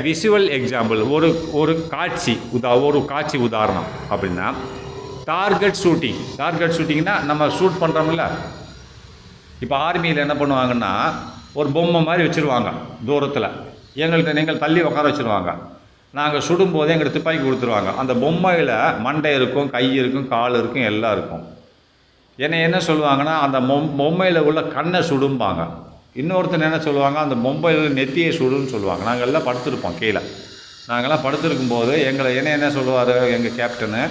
விசுவல் எக்ஸாம்பிள், ஒரு காட்சி உதாரணம் அப்படின்னா டார்கெட் ஷூட்டிங்னா நம்ம ஷூட் பண்ணுறோம்ல. இப்போ ஆர்மியில் என்ன பண்ணுவாங்கன்னா ஒரு பொம்மை மாதிரி வச்சுருவாங்க தூரத்தில், நீங்கள் தள்ளி உட்கார வச்சுருவாங்க. நாங்கள் சுடும்போதே எங்களுக்கு துப்பாக்கி கொடுத்துருவாங்க. அந்த பொம்மையில் மண்டை இருக்கும், கை இருக்கும், கால் இருக்கும், எல்லாம் இருக்கும். என்ன சொல்லுவாங்கன்னா, அந்த பொம்மையில் உள்ள கண்ணை சுடும்பாங்க. இன்னொருத்தர் என்ன சொல்லுவாங்க, அந்த பொம்மையில் நெத்தியை சுடுன்னு சொல்லுவாங்க. நாங்கள் எல்லாம் படுத்துருப்போம் கீழே. நாங்கள்லாம் படுத்துருக்கும்போது என்ன சொல்லுவார் எங்கள் கேப்டனு,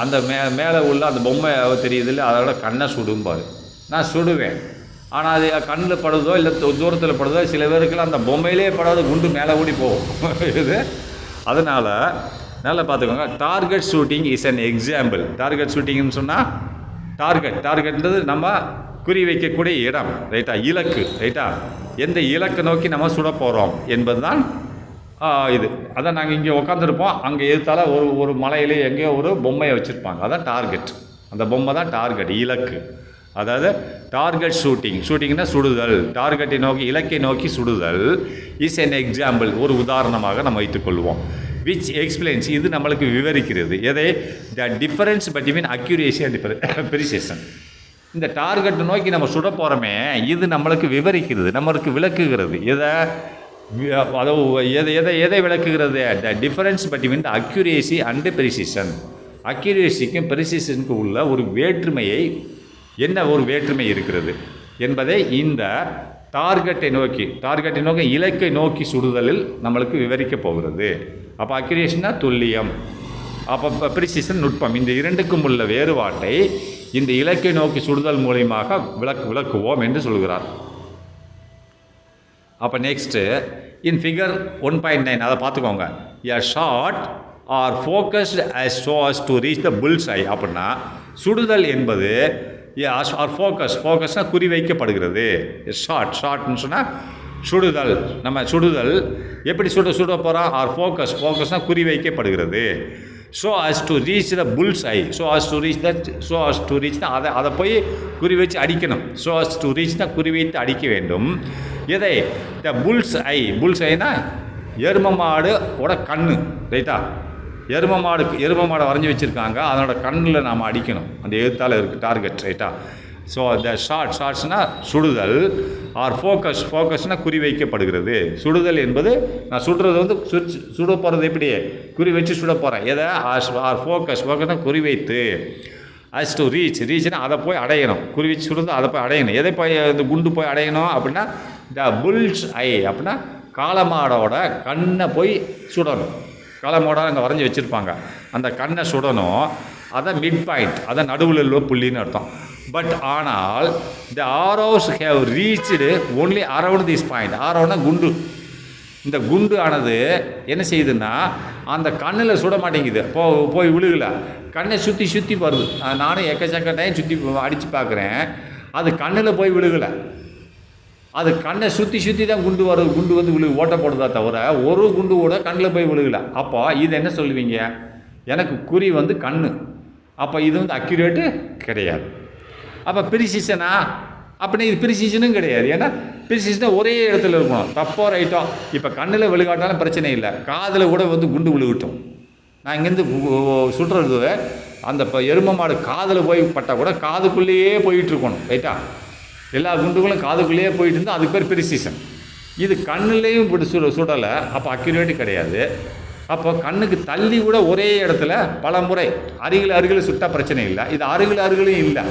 அந்த மேலே உள்ள அந்த பொம்மை தெரியுது இல்லை, அதோட கண்ணை சுடும்பார். நான் சுடுவேன். ஆனால் அது கண்ணில் படுதோ இல்லை தூரத்தில் படுதோ, சில பேருக்குலாம் அந்த பொம்மையிலே படாத குண்டு மேலே கூடி போகும் இது. அதனால் நல்லா பார்த்துக்கோங்க. Target shooting is an example. Target ஷூட்டிங்னு சொன்னால் டார்கெட்ன்றது நம்ம குறி வைக்கக்கூடிய இடம், ரைட்டா, இலக்கு, ரைட்டா, எந்த இலக்கை நோக்கி நம்ம சுட போகிறோம் என்பது தான் இது. அதான் நாங்கள் இங்கே உட்காந்துருப்போம், அங்கே எதிர்த்தால ஒரு மலையிலே எங்கேயோ ஒரு பொம்மையை வச்சுருப்பாங்க, அதான் டார்கெட். அந்த பொம்மை தான் டார்கெட், இலக்கு. அதாவது டார்கெட் ஷூட்டிங்னா சுடுதல், டார்கெட்டை நோக்கி இலக்கை நோக்கி சுடுதல் இஸ் என் எக்ஸாம்பிள், ஒரு உதாரணமாக நம்ம வைத்துக்கொள்வோம். விச் எக்ஸ்பிளைன்ஸ், இது நம்மளுக்கு விவரிக்கிறது எதை, த difference between accuracy and precision. இந்த டார்கெட்டை நோக்கி நம்ம சுட போகிறோமே, இது நம்மளுக்கு விவரிக்கிறது, நம்மளுக்கு விளக்குகிறது. எதை விளக்குகிறது, the difference between the accuracy and precision. அக்யூரேசிக்கும் ப்ரிசிஷனுக்கும் உள்ள ஒரு வேற்றுமையை, என்ன ஒரு வேற்றுமை இருக்கிறது என்பதை இந்த டார்கெட்டை நோக்கி இலக்கை நோக்கி சுடுதலில் நம்மளுக்கு விவரிக்கப் போகிறது. அப்போ அக்யூரேஷன்னா துல்லியம், அப்போ ப்ரிசிஷன் நுட்பம். இந்த இரண்டுக்கும் உள்ள வேறுபாட்டை இந்த இலக்கை நோக்கி சுடுதல் மூலியமாக விளக்குவோம் என்று சொல்கிறார். அப்போ நெக்ஸ்ட்டு இன் ஃபிகர் 1.9 அதை பார்த்துக்கோங்க. A shot are focused as so as to reach the bull's-eye. அப்படின்னா சுடுதல் என்பது ஆர் ஃபோக்கஸ்னால் குறி வைக்கப்படுகிறது. ஷார்ட்னு சொன்னால் சுடுதல், நம்ம சுடுதல் எப்படி சுட போகிறோம், ஆர் ஃபோக்கஸ்னால் குறி வைக்கப்படுகிறது. So us to reach the bull's-eye, so us to reach தான் அதை போய் குறி வச்சு அடிக்கணும். ஸோ அஸ் டு ரீச் தான் குறி வைத்து அடிக்க வேண்டும். எதை, த bull's-eyeனா எரும மாடோட கண்ணு, ரைட்டா, எரும மாடை வரைஞ்சி வச்சுருக்காங்க, அதனோட கண்ணில் நாம் அடிக்கணும். அந்த எழுத்தால் இருக்குது டார்கெட், ரைட்டா. ஸோ த ஷார்ட்ஸ்னால் சுடுதல், ஆர் ஃபோக்கஸ்னால் குறி வைக்கப்படுகிறது. சுடுதல் என்பது நான் சுடுறது சுட போகிறது எப்படி, குறி வச்சு சுட போகிறேன். எதை, ஆர் ஃபோக்கஸ்னால் குறி வைத்து, அஸ் டு ரீச்னா அதை போய் அடையணும். குறி வச்சு சுடுறது அதை போய் அடையணும். எதை போய் இந்த குண்டு போய் அடையணும் அப்படின்னா, த bull's-eye அப்படின்னா காளமாடோட கண்ணை போய் சுடணும். காளமாடோட அங்கே வரைஞ்சி வச்சுருப்பாங்க, அந்த கண்ணை சுடணும். அதை மிட் பாயிண்ட், அதை நடுவில் உள்ள புள்ளின்னு அர்த்தம். பட் ஆனால் the arrows have reached only around this point. ஆரோனா குண்டு. இந்த குண்டு ஆனது என்ன செய்யுதுன்னா, அந்த கண்ணில் சுட மாட்டேங்குது, போய் விழுகலை, கண்ணை சுற்றி வருது. நானும் எக்கச்சக்க டைம் சுற்றி அடித்து பார்க்குறேன், அது கண்ணில் போய் விழுகலை, அது கண்ணை சுற்றி தான் குண்டு வருது. குண்டு வந்து ஓட்ட போடுறதா தவிர ஒரு குண்டு கூட கண்ணில் போய் விழுகலை. அப்போ இது என்ன சொல்லுவீங்க, எனக்கு குறி வந்து கண், அப்போ இது வந்து அக்யூரேட்டு கிடையாது. அப்போ ப்ரிசிஷனா அப்படின்னா இது ப்ரிசிஷனும் கிடையாது. ஏன்னா ப்ரிசிஷனாக ஒரே இடத்துல இருக்கணும், தப்போ ரைட்டோ. இப்போ கண்ணில் விழுகாட்டாலும் பிரச்சனை இல்லை, காதில் கூட வந்து குண்டு விழுகட்டும். நான் இங்கேருந்து சுடுறது அந்த எரும மாடு காதில் போய் பட்டால் கூட காதுக்குள்ளேயே போயிட்டுருக்கணும், ரைட்டா. எல்லா குண்டுகளும் காதுக்குள்ளேயே போயிட்டு இருந்தால் அதுக்கு பேர் ப்ரிசிஷன். இது கண்ணுலேயும் இப்படி சுடலை, அப்போ அக்யூரேட்டு கிடையாது. அப்போ கண்ணுக்கு தள்ளி கூட ஒரே இடத்துல பல முறை அருகில் சுட்டால் பிரச்சனை இல்லை. இது அருகிலையும் இல்லை,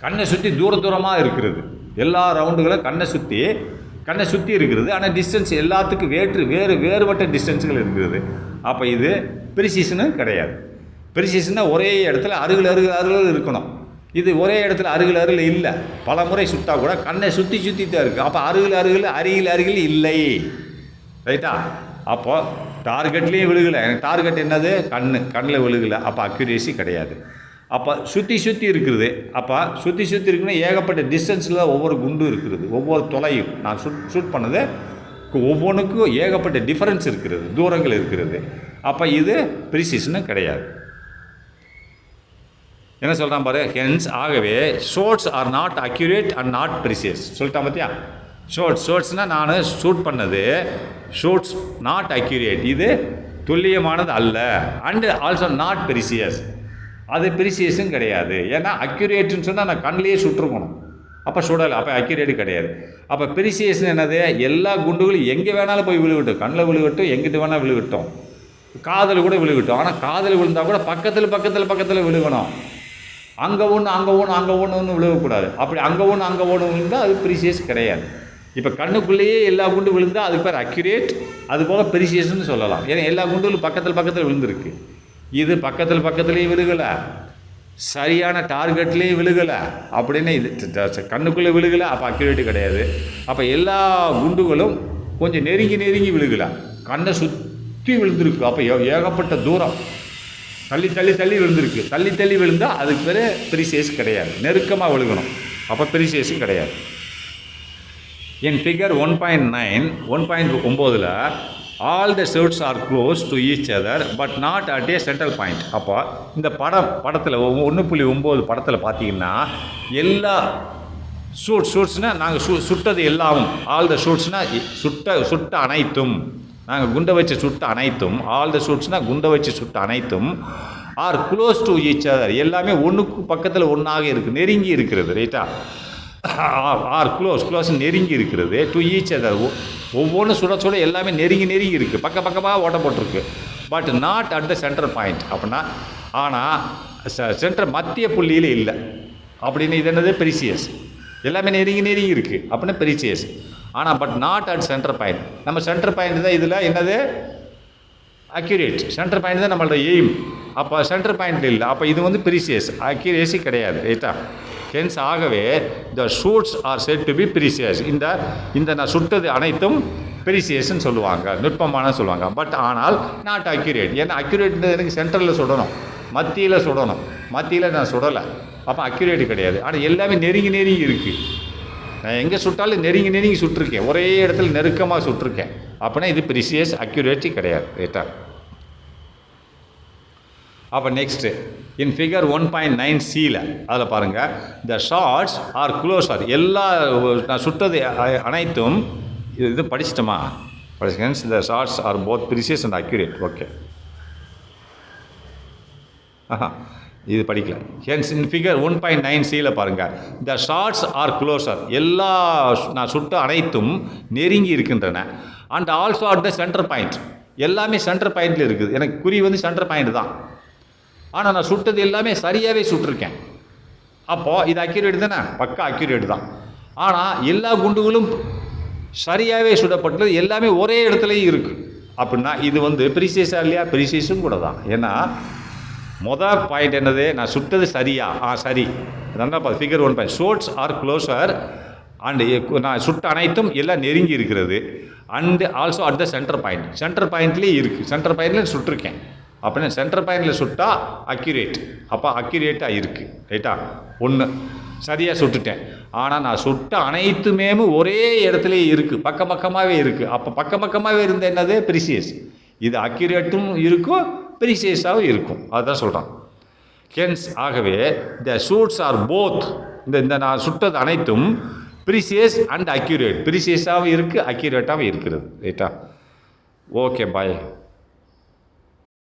கண்ணை சுற்றி தூரமாக இருக்கிறது. எல்லா ரவுண்டுகளும் கண்ணை சுற்றி இருக்கிறது. ஆனால் டிஸ்டன்ஸ் எல்லாத்துக்கும் வேறுபட்ட டிஸ்டன்ஸுகள் இருக்கிறது. அப்போ இது ப்ரிசிஷனும் கிடையாது. ப்ரிசிஷனாக ஒரே இடத்துல அருகில் இருக்கணும். இது ஒரே இடத்துல அருகில் இல்லை, பல முறை சுட்டால் கூட கண்ணை சுற்றி தான் இருக்குது. அப்போ அருகில் இல்லை, ரைட்டா. அப்போ டார்கெட்லேயும் விழுகலை. டார்கெட் என்னது, கண்ணில் விழுகலை, அப்போ அக்யூரேசி கிடையாது. அப்போ சுற்றி இருக்கிறது. அப்போ சுற்றி இருக்குன்னா ஏகப்பட்ட டிஸ்டன்ஸில் ஒவ்வொரு குண்டும் இருக்கிறது, ஒவ்வொரு தொலையும் நான் ஷூட் பண்ணது ஒவ்வொன்றுக்கும் ஏகப்பட்ட டிஃபரன்ஸ் இருக்கிறது, தூரங்கள் இருக்கிறது. அப்போ இது ப்ரிசிஷனும் கிடையாது. என்ன சொல்கிறான் பாரு, ஹென்ஸ் ஆகவே shots are not accurate and not precise சொல்லிட்டான் பார்த்தியா. ஷோட்ஸ்னால் நான் ஷூட் பண்ணது, ஷோட்ஸ் நாட் அக்யூரேட், இது துல்லியமானது அல்ல. அண்டு ஆல்சோ நாட் ப்ரிசியஸ், அது ப்ரிசியஸும் கிடையாது. ஏன்னா அக்யூரேட்டுன்னு சொன்னால் நான் கண்ணிலேயே சுட்டுருக்கணும், அப்போ சுடலை, அப்போ அக்யூரேட் கிடையாது. அப்போ ப்ரீசியஸ் என்னது, எல்லா குண்டுகளும் எங்கே வேணாலும் போய் விழுகட்டும், கண்ணில் விழுகட்டும், எங்கிட்டு வேணால் விழுகட்டும், காதில் கூட விழுகட்டும். ஆனால் காதில் விழுந்தால் கூட பக்கத்தில் விழுகணும். அங்கே ஒன்று விழுகக்கூடாது. அப்படி அங்கே ஒன்று விழுந்தால் அது ப்ரீசியஸ் கிடையாது. இப்போ கண்ணுக்குள்ளேயே எல்லா குண்டு விழுந்தால் அதுக்கு பேர் அக்யூரேட், அது போக ப்ரீசியஸ்ன்னு சொல்லலாம். ஏன்னா எல்லா குண்டுகளும் பக்கத்தில் விழுந்திருக்கு. இது பக்கத்துலேயும் விழுகலை, சரியான டார்கெட்லேயும் விழுகலை, அப்படின்னு இது கண்ணுக்குள்ளே விழுகலை, அப்போ அக்யூரேட்டு கிடையாது. அப்போ எல்லா குண்டுகளும் கொஞ்சம் நெருங்கி விழுகலை, கண்ணை சுற்றி விழுந்திருக்கு. அப்போ ஏகப்பட்ட தூரம் தள்ளி விழுந்திருக்கு. தள்ளி விழுந்தால் அதுக்கு பேர் ப்ரீசியஸ் கிடையாது. நெருக்கமாக விழுகணும், அப்போ ப்ரீசியஸும் கிடையாது. In figure 1.9, 1.9 all the shoots are close to each other but not at a central point. அப்போ இந்த படத்தில் 1.9 படத்தில் பார்த்தீங்கன்னா எல்லா ஷூட்ஸ்னால் நாங்கள் சுட்டது எல்லாமும், ஆல் த ஷூட்ஸ்னால் சுட்ட அனைத்தும், நாங்கள் குண்டை வச்சு சுட்ட அனைத்தும், ஆல் த ஷூட்ஸ்னால் குண்டை வச்சு சுட்ட அனைத்தும் are close to each other, எல்லாமே ஒன்றுக்கு பக்கத்தில் ஒன்றாக இருக்குது, நெருங்கி இருக்கிறது. ரைட்டா, ஆர் க்ளோஸ் நெருங்கி இருக்கிறது. டு ஈச் அதர், ஒவ்வொன்றும் சுட எல்லாமே நெருங்கி இருக்குது, பக்கமாக ஓட்ட போட்டிருக்கு. But not at the centre point. அப்படின்னா ஆனால் சென்டர் மத்திய புள்ளியில் இல்லை அப்படின்னு. இது என்னது, ப்ரீசியஸ். எல்லாமே நெருங்கி இருக்குது அப்படின்னா ப்ரீசியஸ். ஆனால் but not at centre point. நம்ம சென்டர் பாயிண்ட் தான் இதில் என்னது, அக்யூரேட். சென்டர் பாயிண்ட் தான் நம்மளோட எய்ம். அப்போ சென்டர் பாயிண்ட் இல்லை, அப்போ இது வந்து ப்ரீசியஸ், அக்யூரேசி கிடையாது. ரைட்டா, ஹென்ஸ் ஆகவே the shoots are set to be precise. இந்த நான் சுட்டது அனைத்தும் ப்ரீசியஸ்ன்னு சொல்லுவாங்க, நுட்பமான சொல்லுவாங்க. பட் ஆனால் நாட் அக்யூரேட். ஏன்னா அக்யூரேட் எனக்கு சென்டரில் சுடணும், மத்தியில் நான் சுடலை, அப்போ அக்யூரேட் கிடையாது. ஆனால் எல்லாமே நெருங்கி இருக்குது. நான் எங்கே சுட்டாலும் நெருங்கி சுட்டிருக்கேன், ஒரே இடத்துல நெருக்கமாக சுட்டிருக்கேன், அப்படின்னா இது ப்ரீசியஸ், அக்யூரேட்டி கிடையாது. ரைட்டா, அப்போ நெக்ஸ்ட்டு இன் ஃபிகர் 1.9 அதில் பாருங்கள், த ஷார்ட்ஸ் ஆர் க்ளோஸர். எல்லா நான் சுட்டது அனைத்தும் இது படிச்சிட்டோமா, hence the shots are both precise and accurate. Okay, இது படிக்கல. ஹென்ஸ் இன் ஃபிகர் 1.9 பாருங்கள், த ஷார்ட்ஸ் ஆர் க்ளோஸர், எல்லா நான் சுட்ட அனைத்தும் நெருங்கி இருக்கின்றன. And also at the centre point, எல்லாமே சென்டர் பாயிண்டில் இருக்குது. எனக்கு குறி வந்து சென்டர் பாயிண்ட் தான், ஆனால் நான் சுட்டது எல்லாமே சரியாகவே சுட்டிருக்கேன். அப்போது இது அக்யூரேட் தானே, பக்கா அக்யூரேட் தான். ஆனால் எல்லா குண்டுகளும் சரியாகவே சுடப்பட்டது, எல்லாமே ஒரே இடத்துலையும் இருக்குது. அப்படின்னா இது வந்து ப்ரீசியஸாக இல்லையா, ப்ரீசியஸும் கூட தான். ஏன்னா மொதல் பாயிண்ட் என்னது, நான் சுட்டது சரியா, சரி. அதனால் figure 1 shoots are closer and நான் சுட்ட அனைத்தும் எல்லாம் நெருங்கி இருக்கிறது. And also at the center பாயிண்ட்லேயே இருக்குது, சென்டர் பாயிண்ட்லேயே சுட்டிருக்கேன். அப்படின்னா சென்டர் பாயிண்டில் சுட்டால் அக்யூரேட், அப்போ அக்யூரேட்டாக இருக்குது. ரைட்டா, ஒன்று சரியாக சுட்டுட்டேன். ஆனால் நான் சுட்ட அனைத்துமே ஒரே இடத்துலையே இருக்குது, பக்கமாகவே இருக்குது. அப்போ பக்கமாகவே இருந்த என்னது, ப்ரீசியஸ். இது அக்யூரேட்டும் இருக்கும், ப்ரீசியஸாகவும் இருக்கும், அதுதான் சொல்கிறான். ஹென்ஸ் ஆகவே த ஷூட்ஸ் ஆர் போத், இந்த நான் சுட்டது அனைத்தும் ப்ரீசியஸ் அண்ட் அக்யூரேட், ப்ரீசியஸாகவும் இருக்குது, அக்யூரேட்டாகவும் இருக்கிறது. ரைட்டா, ஓகே, பாய்.